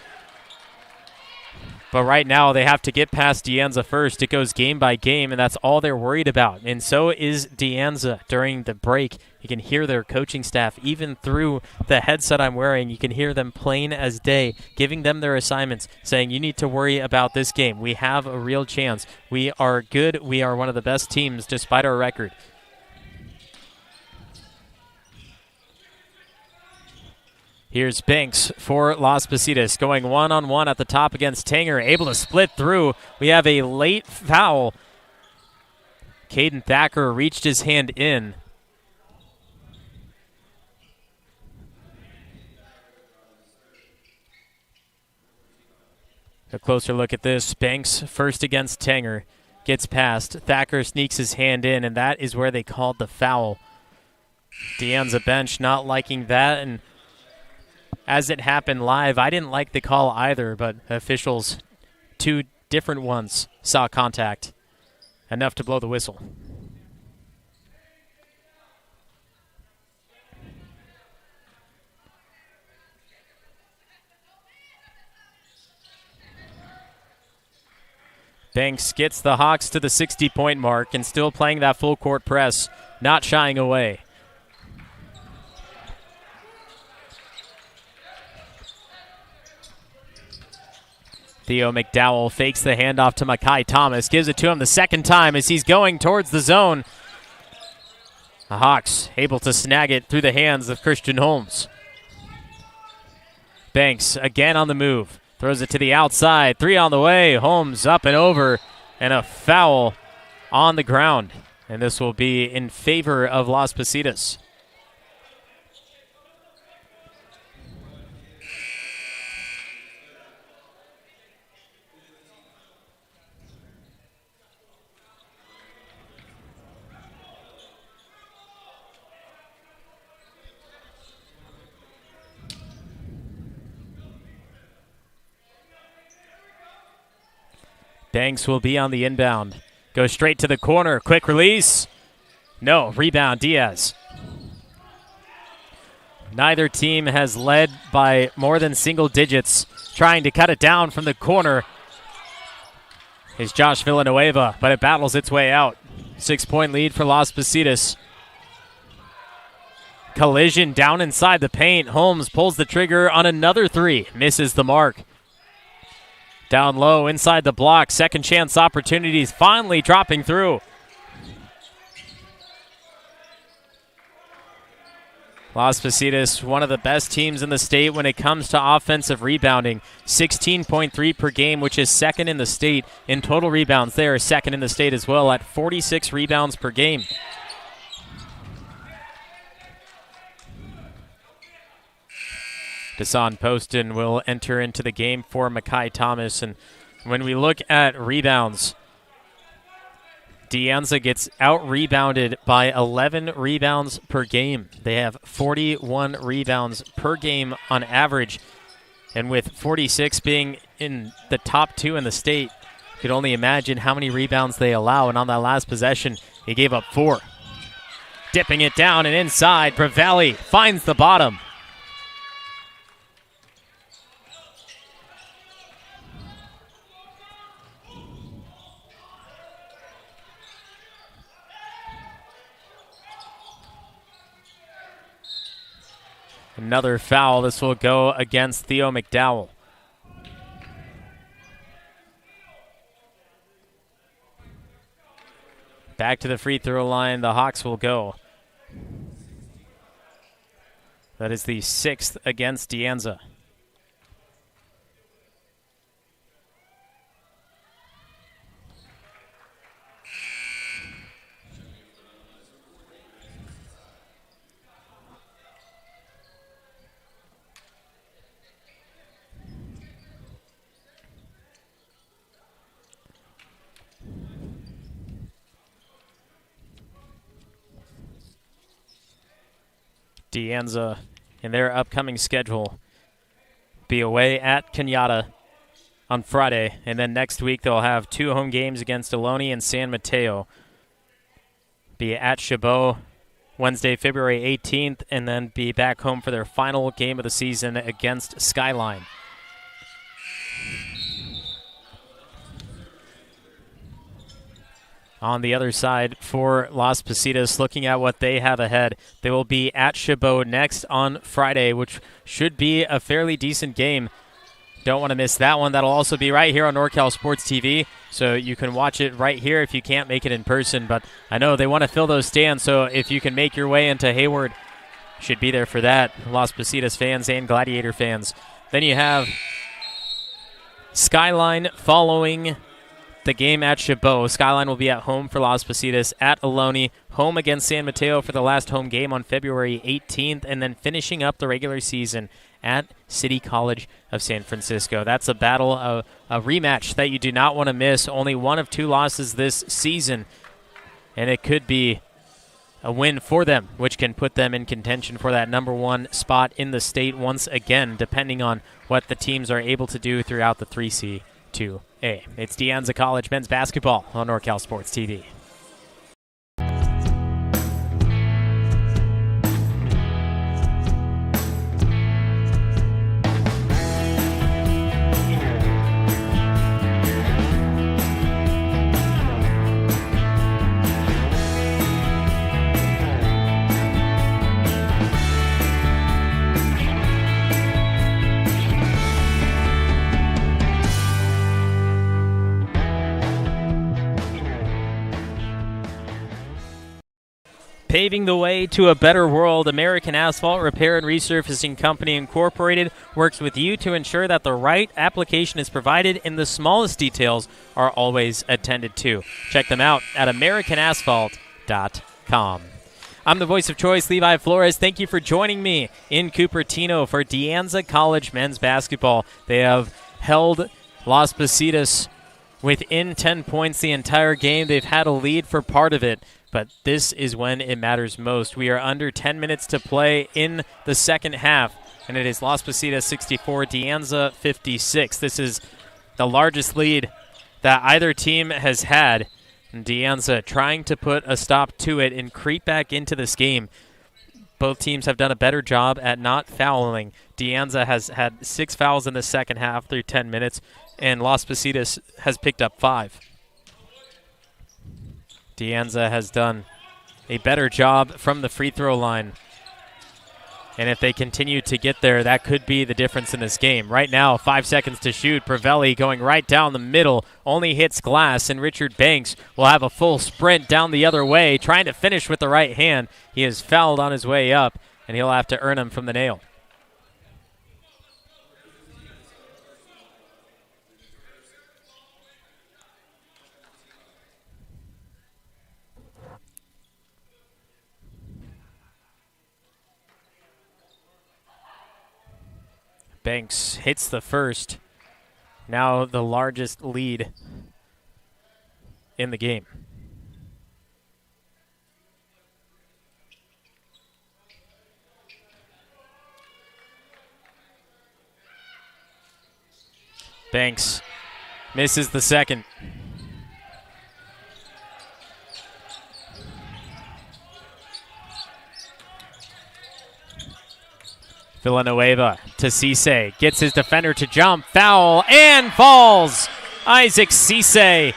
But right now they have to get past De Anza first. It goes game by game, and that's all they're worried about. And so is De Anza during the break. You can hear their coaching staff, even through the headset I'm wearing. You can hear them plain as day, giving them their assignments, saying, you need to worry about this game. We have a real chance. We are good. We are one of the best teams despite our record. Here's Banks for Las Positas going one-on-one at the top against Tanger, able to split through. We have a late foul. Caden Thacker reached his hand in. A closer look at this. Banks first against Tanger. Gets past. Thacker sneaks his hand in, and that is where they called the foul. De Anza bench not liking that, and as it happened live, I didn't like the call either, but officials, 2 different ones, saw contact. Enough to blow the whistle. Banks gets the Hawks to the 60-point mark and still playing that full court press, not shying away. Theo McDowell fakes the handoff to Makai Thomas, gives it to him the second time as he's going towards the zone. The Hawks able to snag it through the hands of Christian Holmes. Banks again on the move, throws it to the outside, 3 on the way, Holmes up and over, and a foul on the ground. And this will be in favor of Las Positas. Banks will be on the inbound. Goes straight to the corner. Quick release. No. Rebound, Diaz. Neither team has led by more than single digits. Trying to cut it down from the corner is Josh Villanueva, but it battles its way out. 6-point lead for Las Positas. Collision down inside the paint. Holmes pulls the trigger on another three. Misses the mark. Down low, inside the block. Second chance opportunities finally dropping through. Las Positas, one of the best teams in the state when it comes to offensive rebounding. 16.3 per game, which is second in the state. In total rebounds, they are second in the state as well at 46 rebounds per game. Desan Poston will enter into the game for Makai Thomas. And when we look at rebounds, De Anza gets out-rebounded by 11 rebounds per game. They have 41 rebounds per game on average. And with 46 being in the top 2 in the state, you could only imagine how many rebounds they allow. And on that last possession, he gave up 4. Dipping it down and inside, Bravelli finds the bottom. Another foul. This will go against Theo McDowell. Back to the free throw line. The Hawks will go. That is the 6th against De Anza. De Anza, in their upcoming schedule, be away at Kenyatta on Friday, and then next week they'll have 2 home games against Ohlone and San Mateo. Be at Chabot Wednesday, February 18th, and then be back home for their final game of the season against Skyline. On the other side for Las Positas, looking at what they have ahead, they will be at Chabot next on Friday, which should be a fairly decent game. Don't want to miss that one. That'll also be right here on NorCal Sports TV, so you can watch it right here if you can't make it in person. But I know they want to fill those stands, so if you can make your way into Hayward, should be there for that. Las Positas fans and Gladiator fans. Then you have Skyline following the game at Chabot. Skyline will be at home for Las Positas at Ohlone, home against San Mateo for the last home game on February 18th, and then finishing up the regular season at City College of San Francisco. That's a battle, a rematch that you do not want to miss. Only one of 2 losses this season, and it could be a win for them, which can put them in contention for that number 1 spot in the state once again, depending on what the teams are able to do throughout the 3C2A. It's De Anza College men's basketball on NorCal Sports TV. Paving the way to a better world, American Asphalt Repair and Resurfacing Company Incorporated works with you to ensure that the right application is provided and the smallest details are always attended to. Check them out at americanasphalt.com. Trevorpodcast.com. I'm the voice of choice, Levi Flores. Thank you for joining me in Cupertino for De Anza College men's basketball. They have held Las Positas within 10 points the entire game. They've had a lead for part of it, but this is when it matters most. We are under 10 minutes to play in the second half, and it is Las Positas 64, De Anza 56. This is the largest lead that either team has had. And De Anza trying to put a stop to it and creep back into this game. Both teams have done a better job at not fouling. De Anza has had 6 fouls in the second half through 10 minutes, and Las Positas has picked up 5. De Anza has done a better job from the free throw line. And if they continue to get there, that could be the difference in this game. Right now, 5 seconds to shoot. Prevelli going right down the middle, only hits glass, and Richard Banks will have a full sprint down the other way, trying to finish with the right hand. He is fouled on his way up, and he'll have to earn him from the nail. Banks hits the first. Now the largest lead in the game. Banks misses the second. Villanueva to Cisse, gets his defender to jump, foul, and falls. Isaac Cisse.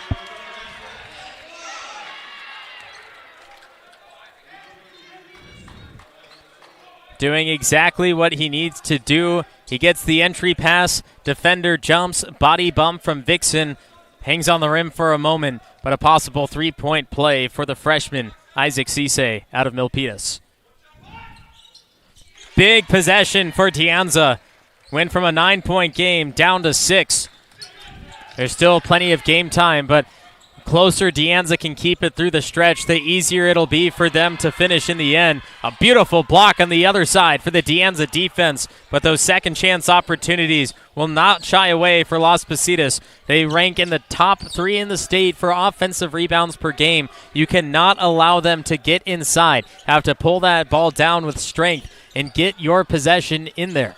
Doing exactly what he needs to do. He gets the entry pass, defender jumps, body bump from Vixen, hangs on the rim for a moment, but a possible three-point play for the freshman, Isaac Cisse, out of Milpitas. Big possession for De Anza. Went from a 9-point game down to 6. There's still plenty of game time, but closer De Anza can keep it through the stretch, the easier it'll be for them to finish in the end. A beautiful block on the other side for the De Anza defense, but those second chance opportunities will not shy away for Las Positas. They rank in the top 3 in the state for offensive rebounds per game. You cannot allow them to get inside. Have to pull that ball down with strength and get your possession in there.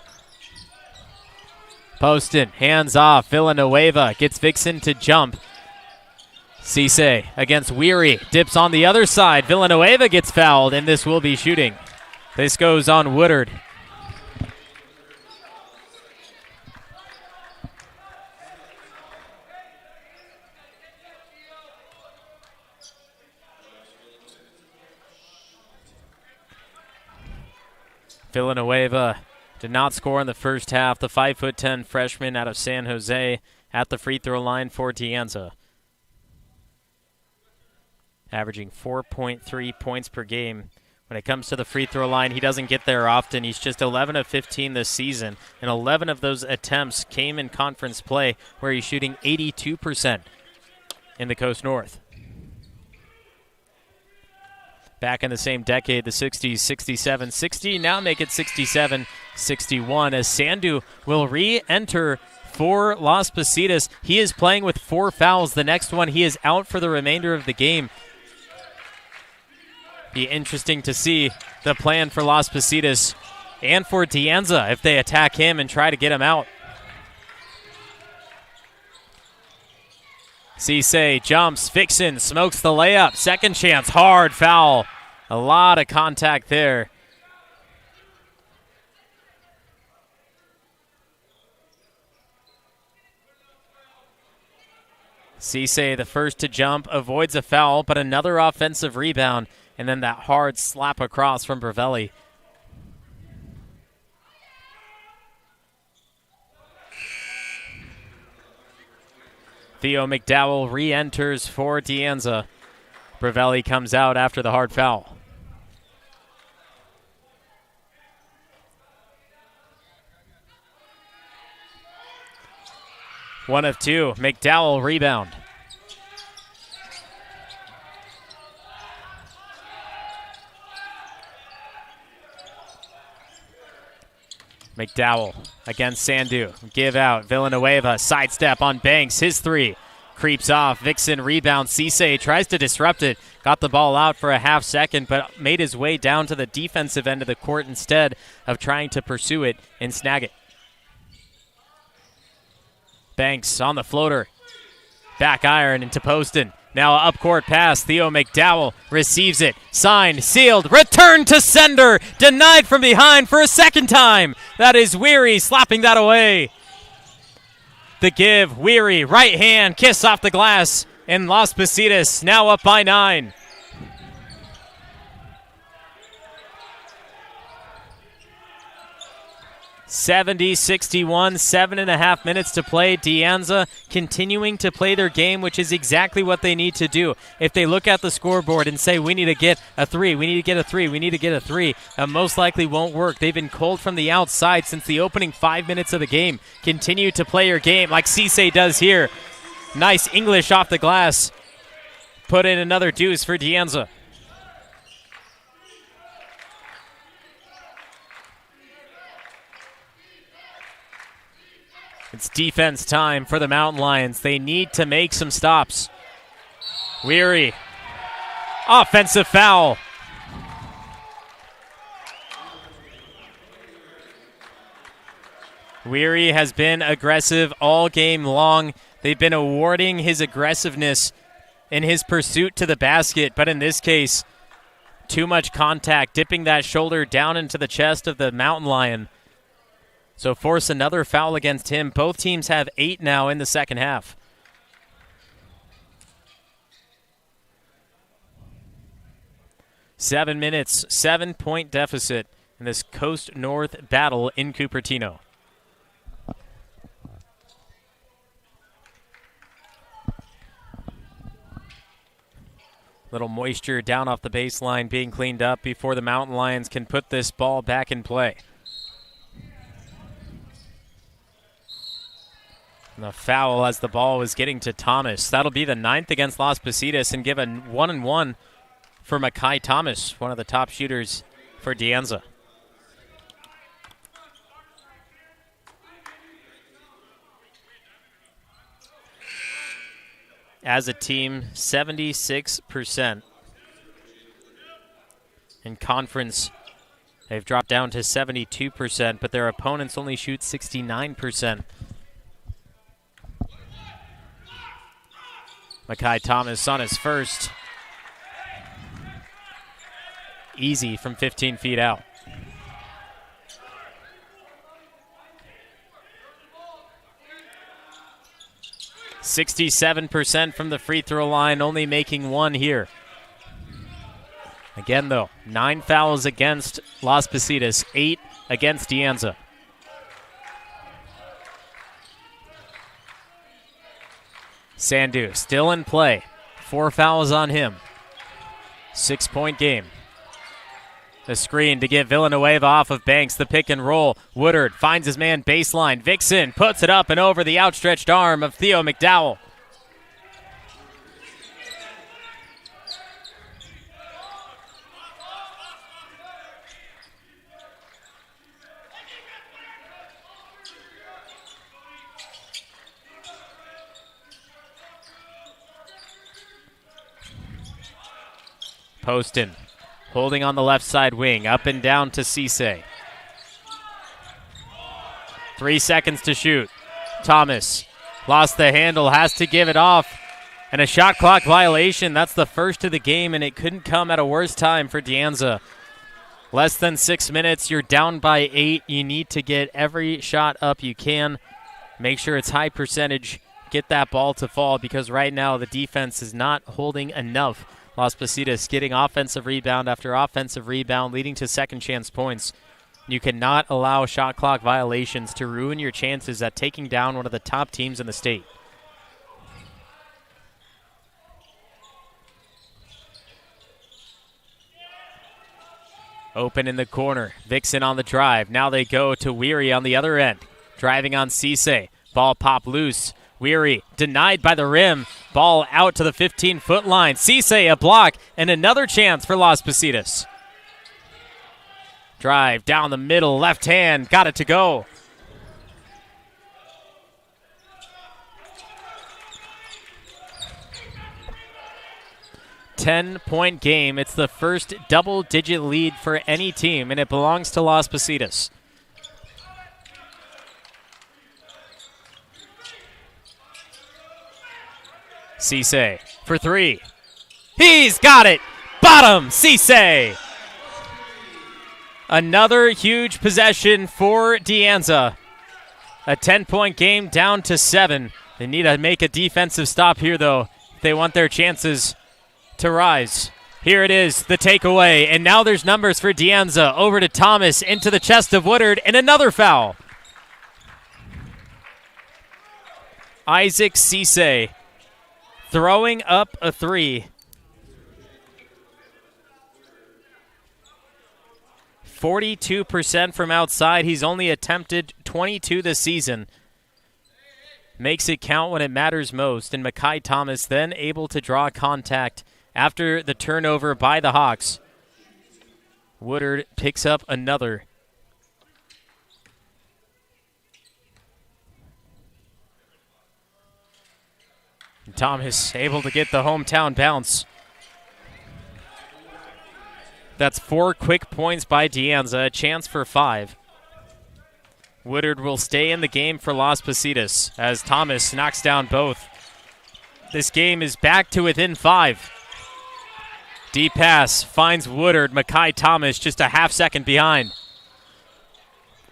Poston, hands off. Villanueva gets Vixen to jump. Cisse against Weary, dips on the other side. Villanueva gets fouled, and this will be shooting. This goes on Woodard. Villanueva did not score in the first half. The 5'10" freshman out of San Jose at the free throw line for De Anza. Averaging 4.3 points per game. When it comes to the free throw line, he doesn't get there often. He's just 11 of 15 this season, and 11 of those attempts came in conference play, where he's shooting 82% in the Coast North. Back in the same decade, the 60s, 67, 60, now make it 67, 61, as Sandu will re-enter for Las Positas. He is playing with 4 fouls. The next one, he is out for the remainder of the game. Be interesting to see the plan for Las Positas and for De Anza if they attack him and try to get him out. Cisse jumps, Vixen smokes the layup, second chance, hard foul. A lot of contact there. Cisse, the first to jump, avoids a foul, but another offensive rebound, and then that hard slap across from Prevelli. Theo McDowell re-enters for De Anza. Prevelli comes out after the hard foul. One of two. McDowell rebound. McDowell against Sandu. Give out. Villanueva sidestep on Banks. His three. Creeps off. Vixen rebound. Cisse tries to disrupt it. Got the ball out for a half second, but made his way down to the defensive end of the court instead of trying to pursue it and snag it. Banks on the floater. Back iron into Poston. Now up court pass. Theo McDowell receives it. Signed, sealed, return to sender. Denied from behind for a second time. That is Weary slapping that away. The give, Weary, right hand, kiss off the glass. And Las Positas now up by 9. (70-61), 7.5 minutes to play. De Anza continuing to play their game, which is exactly what they need to do. If they look at the scoreboard and say, we need to get a 3, we need to get a 3, we need to get a 3, most likely won't work. They've been cold from the outside since the opening 5 minutes of the game. Continue to play your game like Cisse does here. Nice English off the glass. Put in another deuce for De Anza. It's defense time for the Mountain Lions. They need to make some stops. Weary. Offensive foul. Weary has been aggressive all game long. They've been awarding his aggressiveness in his pursuit to the basket, but in this case, too much contact, dipping that shoulder down into the chest of the Mountain Lion. So force another foul against him. Both teams have 8 now in the second half. Seven minutes, 7-point deficit in this Coast North battle in Cupertino. Little moisture down off the baseline being cleaned up before the Mountain Lions can put this ball back in play. And the foul as the ball was getting to Thomas. That'll be the 9th against Las Positas and give a 1-and-1 for Makai Thomas, one of the top shooters for De Anza. As a team, 76%. In conference, they've dropped down to 72%, but their opponents only shoot 69%. Makai Thomas on his first. Easy from 15 feet out. (67% from the free throw line, only making 1 here. Again, though, 9 fouls against Las Positas, 8 against De Anza. Sandu still in play. 4 fouls on him. 6-point game. The screen to get Villanueva off of Banks. The pick and roll. Woodard finds his man baseline. Vixen puts it up and over the outstretched arm of Theo McDowell. Poston holding on the left side wing, up and down to Cisse. 3 seconds to shoot. Thomas lost the handle, has to give it off. And a shot clock violation. That's the first of the game, and it couldn't come at a worse time for De Anza. Less than 6 minutes, you're down by 8. You need to get every shot up you can. Make sure it's high percentage. Get that ball to fall, because right now the defense is not holding enough. Las Positas getting offensive rebound after offensive rebound, leading to second chance points. You cannot allow shot clock violations to ruin your chances at taking down one of the top teams in the state. Open in the corner. Vixen on the drive. Now they go to Weary on the other end. Driving on Cisse. Ball pop loose. Weary denied by the rim. Ball out to the 15-foot line. Cisse a block and another chance for Las Positas. Drive down the middle, left hand, got it to go. Ten-point game. It's the first double-digit lead for any team, and it belongs to Las Positas. Cisse for three. He's got it. Bottom, Cisse. Another huge possession for De Anza. A 10-point game down to 7. They need to make a defensive stop here, though, if they want their chances to rise. Here it is, the takeaway, and now there's numbers for De Anza. Over to Thomas, into the chest of Woodard, and another foul. Isaac Cisse throwing up a three. 42% from outside. He's only attempted 22 this season. Makes it count when it matters most. And Makai Thomas then able to draw contact after the turnover by the Hawks. Woodard picks up another. And Thomas able to get the hometown bounce. That's 4 quick points by De Anza, a chance for 5. Woodard will stay in the game for Las Positas as Thomas knocks down both. This game is back to within 5. Deep pass finds Woodard. Makai Thomas just a half second behind.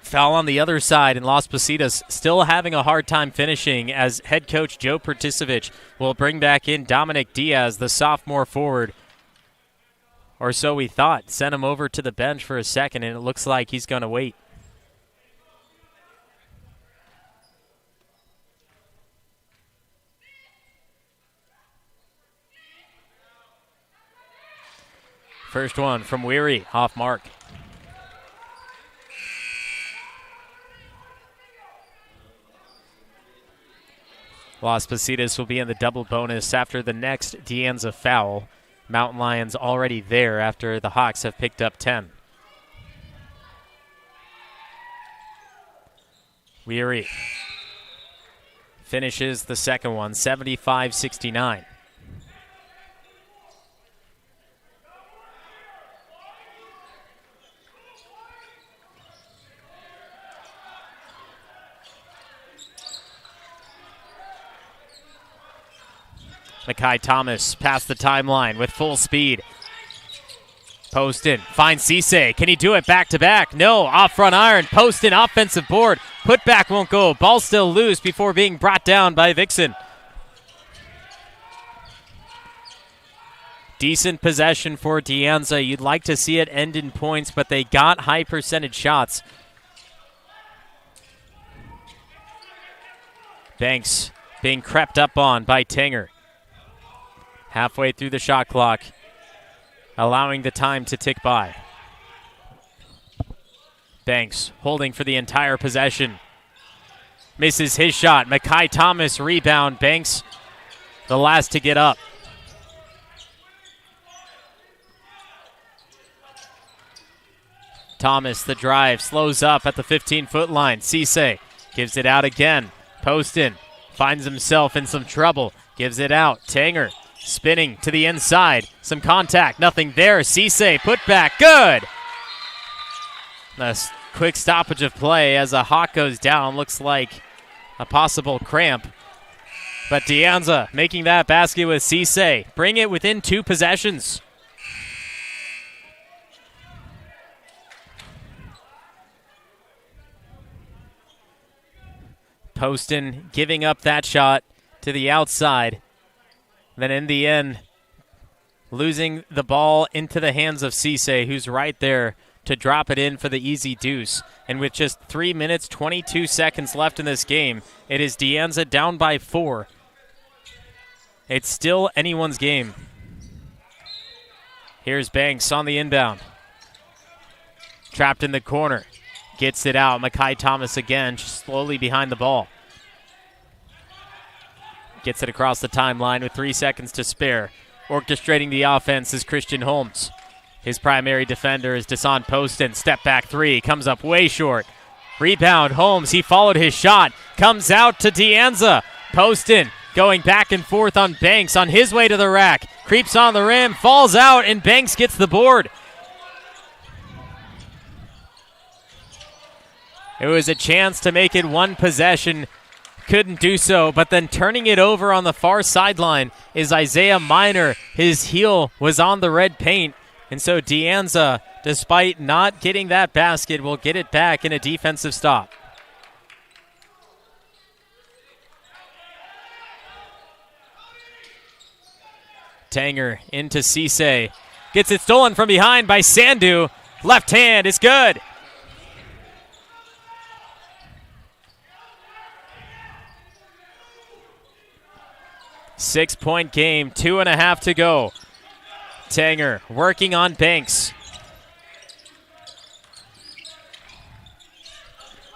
Foul on the other side, and Las Positas still having a hard time finishing as head coach Joe Pertisevich will bring back in Dominic Diaz, the sophomore forward. Or so we thought. Sent him over to the bench for a second, and it looks like he's going to wait. First one from Weary, off mark. Las Positas will be in the double bonus after the next De Anza foul. Mountain Lions already there after the Hawks have picked up 10. Weary finishes the second one, 75-69. Makai Thomas past the timeline with full speed. Poston finds Cisse. Can he do it back-to-back? No, off front iron. Poston, offensive board. Put back won't go. Ball still loose before being brought down by Vixen. Decent possession for De Anza. You'd like to see it end in points, but they got high percentage shots. Banks being crept up on by Tanger. Halfway through the shot clock, allowing the time to tick by. Banks holding for the entire possession. Misses his shot. Makai Thomas rebound. Banks the last to get up. Thomas, the drive, slows up at the 15-foot line. Cisse gives it out again. Poston finds himself in some trouble. Gives it out. Tanger spinning to the inside. Some contact. Nothing there. Cisse put back. Good. A quick stoppage of play as a Hawk goes down. Looks like a possible cramp. But De Anza making that basket with Cisse. Bring it within 2 possessions. Poston giving up that shot to the outside. Then in the end, losing the ball into the hands of Cisse, who's right there to drop it in for the easy deuce. And with just 3 minutes, 22 seconds left in this game, it is De Anza down by 4. It's still anyone's game. Here's Banks on the inbound. Trapped in the corner. Gets it out. Makai Thomas again, slowly behind the ball. Gets it across the timeline with 3 seconds to spare. Orchestrating the offense is Christian Holmes. His primary defender is Desan Poston. Step back three, comes up way short. Rebound, Holmes, he followed his shot. Comes out to Anza. Poston going back and forth on Banks on his way to the rack. Creeps on the rim, falls out, and Banks gets the board. It was a chance to make it one possession. Couldn't do so, but then turning it over on the far sideline is Isaiah Minor. His heel was on the red paint, and so Anza, despite not getting that basket, will get it back in a defensive stop. Tanger into Cisse. Gets it stolen from behind by Sandu. Left hand is good. Six-point game, 2.5 to go. Tanger working on Banks.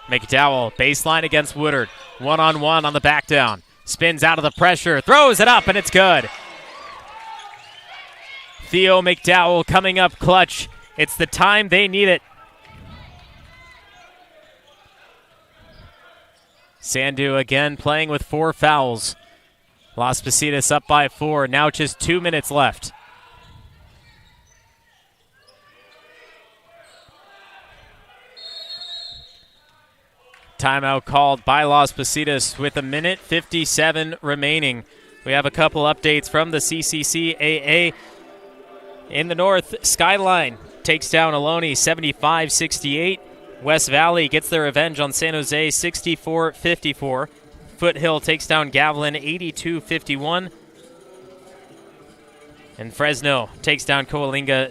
McDowell, baseline against Woodard. One-on-one on the back down. Spins out of the pressure, throws it up, and it's good. Theo McDowell coming up clutch. It's the time they need it. Sandu again playing with 4 fouls. Las Positas up by 4. Now just 2 minutes left. Timeout called by Las Positas with 1:57 remaining. We have a couple updates from the CCCAA. In the north, Skyline takes down Ohlone 75-68. West Valley gets their revenge on San Jose 64-54. Foothill takes down Gavilan 82-51. And Fresno takes down Coalinga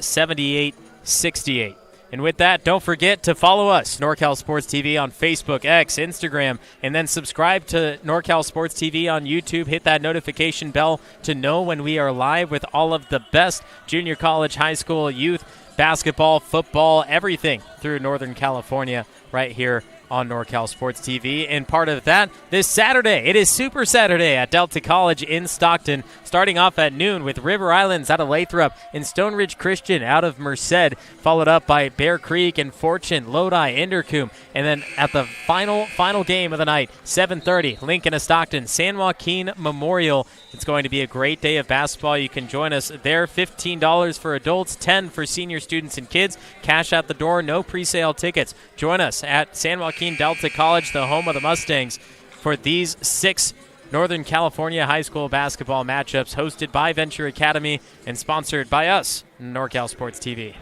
78-68. And with that, don't forget to follow us, NorCal Sports TV, on Facebook, X, Instagram, and then subscribe to NorCal Sports TV on YouTube. Hit that notification bell to know when we are live with all of the best junior college, high school, youth, basketball, football, everything through Northern California right here on NorCal Sports TV. And part of that, this Saturday, it is Super Saturday at Delta College in Stockton, starting off at noon with River Islands out of Lathrop and Stone Ridge Christian out of Merced, followed up by Bear Creek and Fortune, Lodi, Inderkum. And then at the final game of the night, 7:30, Lincoln of Stockton, San Joaquin Memorial. It's going to be a great day of basketball. You can join us there. $15 for adults, $10 for senior students and kids. Cash out the door, no pre-sale tickets. Join us at San Joaquin Delta College, the home of the Mustangs, for these 6 Northern California high school basketball matchups hosted by Venture Academy and sponsored by us, NorCal Sports TV.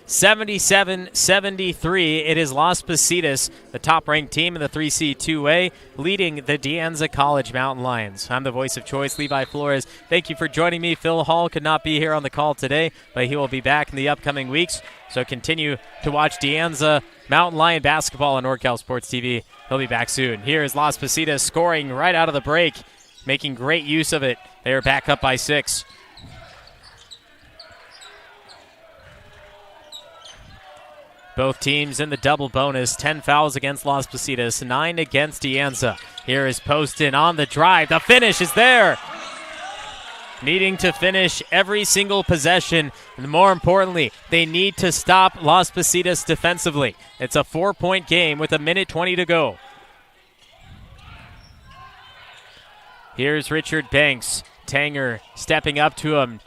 77-73, it is Las Positas, the top-ranked team in the 3C 2A, leading the Anza College Mountain Lions. I'm the voice of choice, Levi Flores. Thank you for joining me. Phil Hall could not be here on the call today, but he will be back in the upcoming weeks. So continue to watch Anza Mountain Lion basketball on NorCal Sports TV. He'll be back soon. Here is Las Positas scoring right out of the break, making great use of it. They are back up by 6. Both teams in the double bonus. 10 fouls against Las Positas, 9 against Anza. Here is Poston on the drive. The finish is there. Needing to finish every single possession. And more importantly, they need to stop Las Positas defensively. It's a 4-point game with 1:20 to go. Here's Richard Banks. Tanger stepping up to him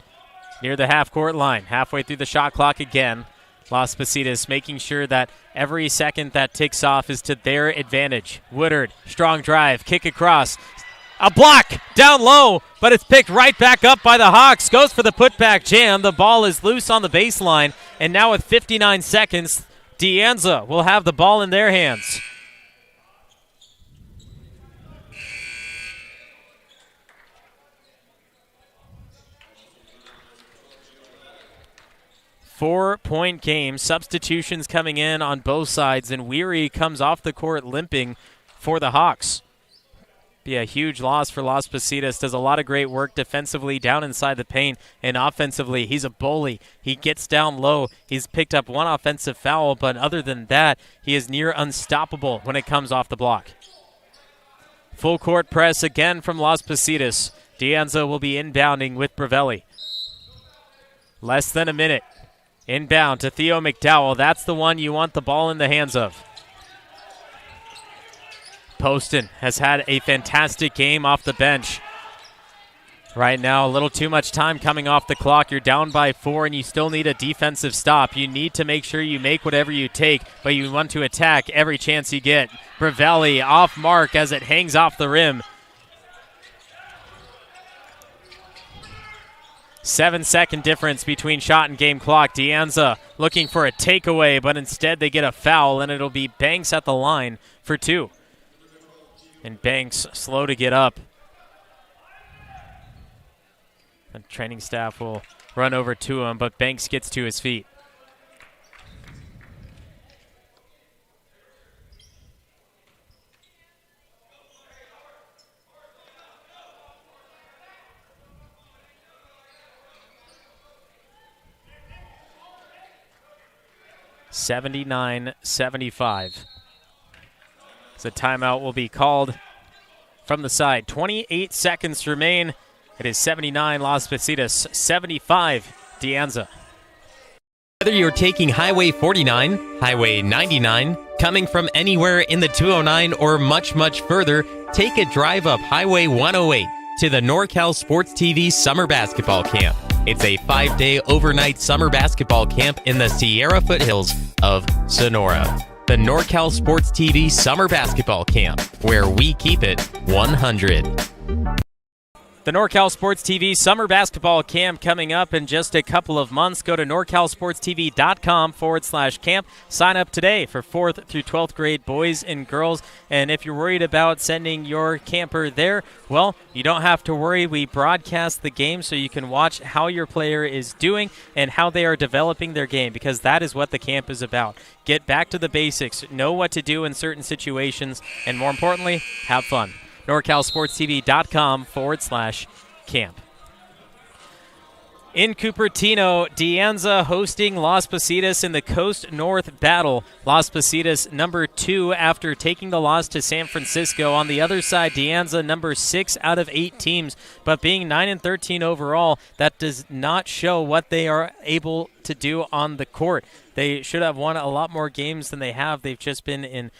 near the half-court line. Halfway through the shot clock again. Las Positas making sure that every second that ticks off is to their advantage. Woodard, strong drive, kick across. A block down low, but it's picked right back up by the Hawks. Goes for the putback jam. The ball is loose on the baseline, and now with 59 seconds, Anza will have the ball in their hands. Four-point game. Substitutions coming in on both sides, and Weary comes off the court limping for the Hawks. Be a huge loss for Las Positas. Does a lot of great work defensively down inside the paint, and offensively, he's a bully. He gets down low. He's picked up one offensive foul, but other than that, he is near unstoppable when it comes off the block. Full court press again from Las Positas. Anza will be inbounding with Bravelli. Less than a minute. Inbound to Theo McDowell. That's the one you want the ball in the hands of. Poston has had a fantastic game off the bench. Right now, a little too much time coming off the clock. You're down by 4 and you still need a defensive stop. You need to make sure you make whatever you take, but you want to attack every chance you get. Bravelli off mark as it hangs off the rim. 7-second difference between shot and game clock. De Anza looking for a takeaway, but instead they get a foul, and it'll be Banks at the line for 2. And Banks slow to get up. The training staff will run over to him, but Banks gets to his feet. (79-75). So timeout will be called from the side. 28 seconds remain. It is 79 Las Positas, 75 De Anza. Whether you're taking Highway 49, Highway 99, coming from anywhere in the 209 or much, much further, take a drive up Highway 108 to the NorCal Sports TV Summer Basketball Camp. It's a 5-day overnight summer basketball camp in the Sierra foothills of Sonora. The NorCal Sports TV Summer Basketball Camp, where we keep it 100. The NorCal Sports TV Summer Basketball Camp coming up in just a couple of months. Go to norcalsportstv.com/camp. Sign up today for 4th through 12th grade boys and girls. And if you're worried about sending your camper there, well, you don't have to worry. We broadcast the game so you can watch how your player is doing and how they are developing their game, because that is what the camp is about. Get back to the basics, know what to do in certain situations, and more importantly, have fun. norcalsportstv.com/camp. In Cupertino, De Anza hosting Las Positas in the Coast North Battle. Las Positas number 2 after taking the loss to San Francisco. On the other side, De Anza number 6 out of 8 teams, but being 9-13 overall, that does not show what they are able to do on the court. They should have won a lot more games than they have. They've just been in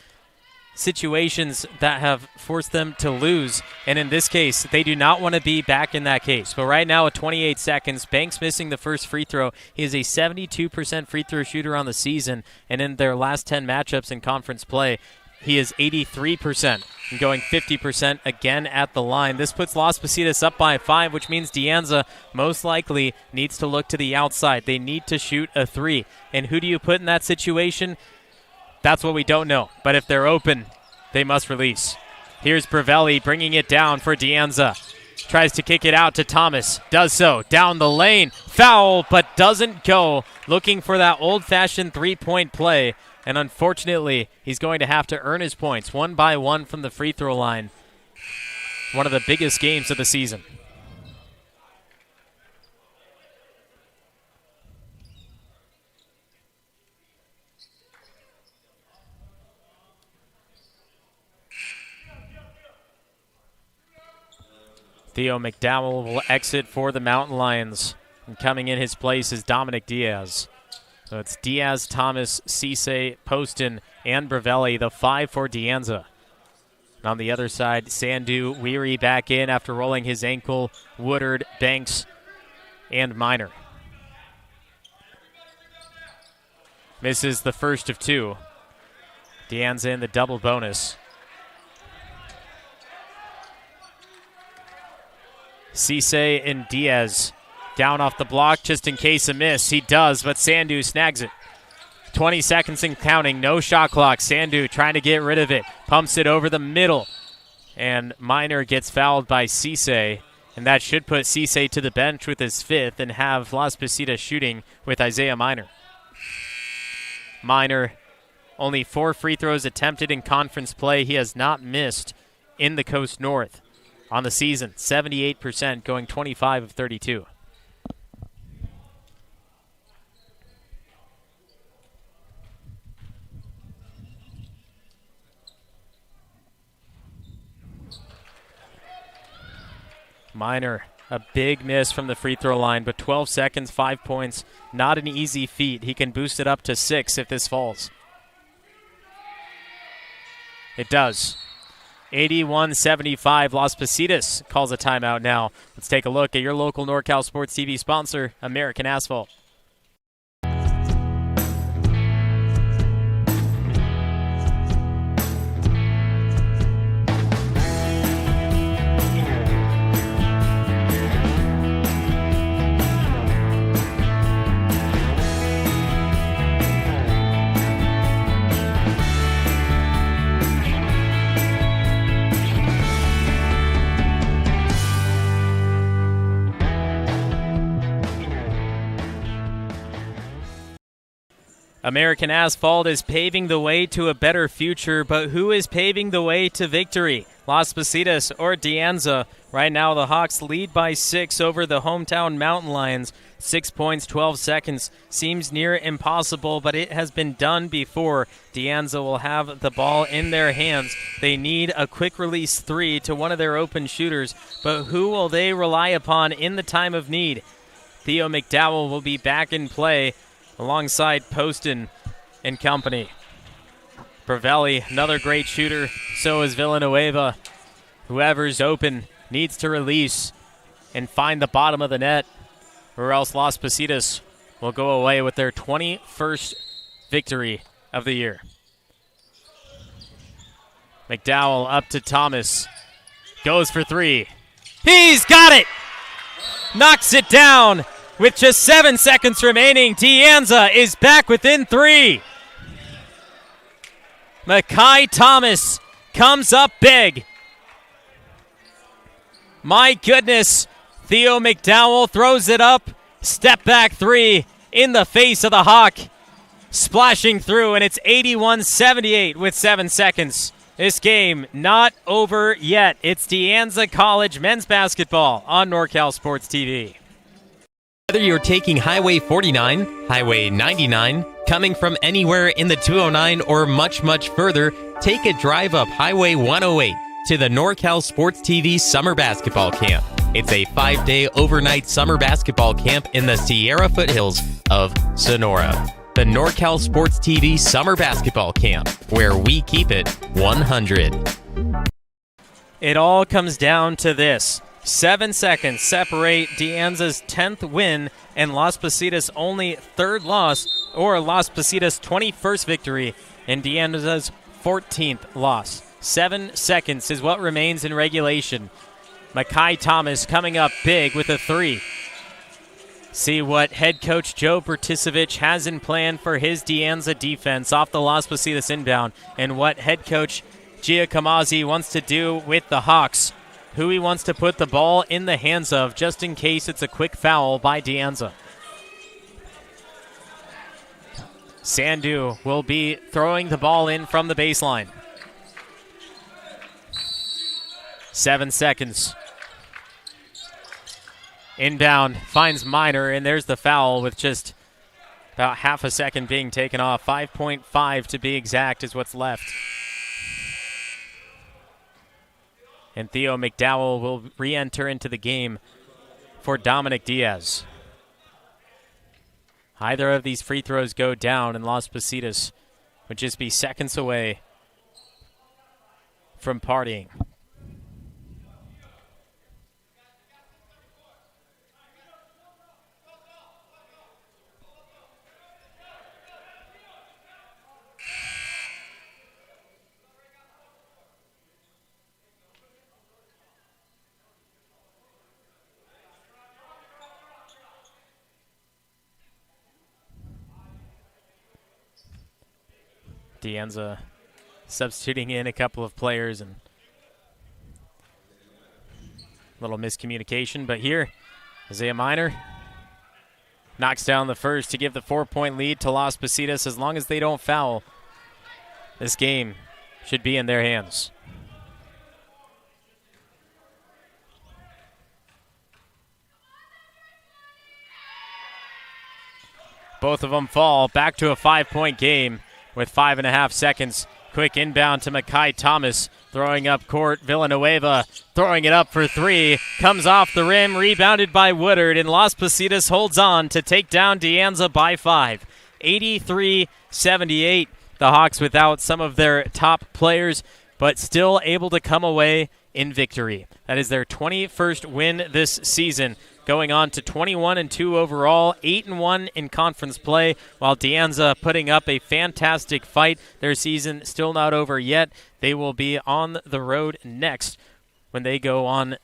situations that have forced them to lose, and in this case they do not want to be back in that case. But right now at 28 seconds, Banks missing the first free throw. He is a 72% free throw shooter on the season, and in their last 10 matchups in conference play, he is 83% and going 50% again at the line. This puts Las Positas up by 5, which means De Anza most likely needs to look to the outside. They need to shoot a 3, and who do you put in that situation? That's what we don't know. But if they're open, they must release. Here's Bravelli bringing it down for De Anza. Tries to kick it out to Thomas. Does so. Down the lane. Foul, but doesn't go. Looking for that old-fashioned three-point play. And unfortunately, he's going to have to earn his points one by one from the free throw line. One of the biggest games of the season. Theo McDowell will exit for the Mountain Lions. And coming in his place is Dominic Diaz. So it's Diaz, Thomas, Cisse, Poston, and Bravelli, the 5 for De Anza. And on the other side, Sandu, Weary back in after rolling his ankle, Woodard, Banks, and Minor. Misses the first of 2. De Anza in the double bonus. Cisse and Diaz down off the block just in case a miss. He does, but Sandu snags it. 20 seconds and counting, no shot clock. Sandu trying to get rid of it. Pumps it over the middle. And Minor gets fouled by Cisse. And that should put Cisse to the bench with his 5th and have Las Positas shooting with Isaiah Minor. Minor, only 4 free throws attempted in conference play. He has not missed in the Coast North on the season. 78%, going 25 of 32. Minor A big miss from the free throw line, but 12 seconds, 5 points, not an easy feat. He can boost it up to 6 if this falls. It does. 81-75, Las Positas calls a timeout now. Let's take a look at your local NorCal Sports TV sponsor, American Asphalt. American Asphalt is paving the way to a better future, but who is paving the way to victory? Las Positas or De Anza? Right now, the Hawks lead by 6 over the hometown Mountain Lions. 6 points, 12 seconds. Seems near impossible, but it has been done before. De Anza will have the ball in their hands. They need a quick release 3 to one of their open shooters, but who will they rely upon in the time of need? Theo McDowell will be back in play alongside Poston and company. Pravelli, another great shooter. So is Villanueva. Whoever's open needs to release and find the bottom of the net, or else Las Positas will go away with their 21st victory of the year. McDowell up to Thomas. Goes for 3. He's got it! Knocks it down. With just 7 seconds remaining, De Anza is back within 3. Makai Thomas comes up big. My goodness, Theo McDowell throws it up. Step back 3 in the face of the Hawk. Splashing through, and it's 81-78 with 7 seconds. This game not over yet. It's De Anza College men's basketball on NorCal Sports TV. Whether you're taking Highway 49, Highway 99, coming from anywhere in the 209 or much, much further, take a drive up Highway 108 to the NorCal Sports TV Summer Basketball Camp. It's a 5-day overnight summer basketball camp in the Sierra foothills of Sonora. The NorCal Sports TV Summer Basketball Camp, where we keep it 100. It all comes down to this. 7 seconds separate De Anza's 10th win and Las Positas' only 3rd loss, or Las Positas' 21st victory and De Anza's 14th loss. 7 seconds is what remains in regulation. Makai Thomas coming up big with a 3. See what head coach Joe Bertisevich has in plan for his De Anza defense off the Las Positas inbound, and what head coach Giacomazi wants to do with the Hawks. Who he wants to put the ball in the hands of just in case it's a quick foul by De Anza. Sandu will be throwing the ball in from the baseline. 7 seconds. Inbound, finds Minor, and there's the foul with just about half a second being taken off. 5.5 to be exact is what's left. And Theo McDowell will re-enter into the game for Dominic Diaz. Either of these free throws go down, and Las Positas would just be seconds away from partying. De Anza substituting in a couple of players and a little miscommunication. But here, Isaiah Minor knocks down the first to give the 4-point lead to Las Positas. As long as they don't foul, this game should be in their hands. Both of them fall. Back to a 5-point game with 5.5 seconds Quick inbound to Makai Thomas. Throwing up court, Villanueva throwing it up for three. Comes off the rim, rebounded by Woodard, and Las Positas holds on to take down De Anza by 5. 83-78. The Hawks without some of their top players, but still able to come away in victory. That is their 21st win this season, going on to 21-2 overall, 8-1 in conference play, while De Anza putting up a fantastic fight. Their season still not over yet. They will be on the road next when they go on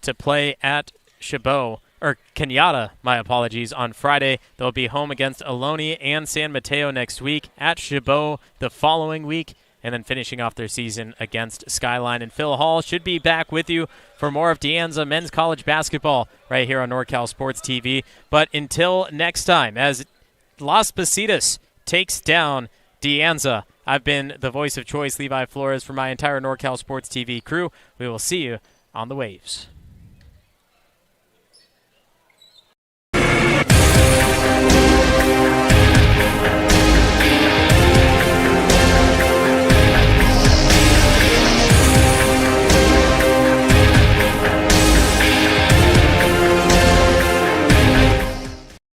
to play at Kenyatta, my apologies, on Friday. They'll be home against Ohlone and San Mateo next week, at Chabot the following week, and then finishing off their season against Skyline. And Phil Hall should be back with you for more of De Anza men's college basketball right here on NorCal Sports TV. But until next time, as Las Positas takes down De Anza, I've been the voice of choice, Levi Flores, for my entire NorCal Sports TV crew. We will see you on the waves.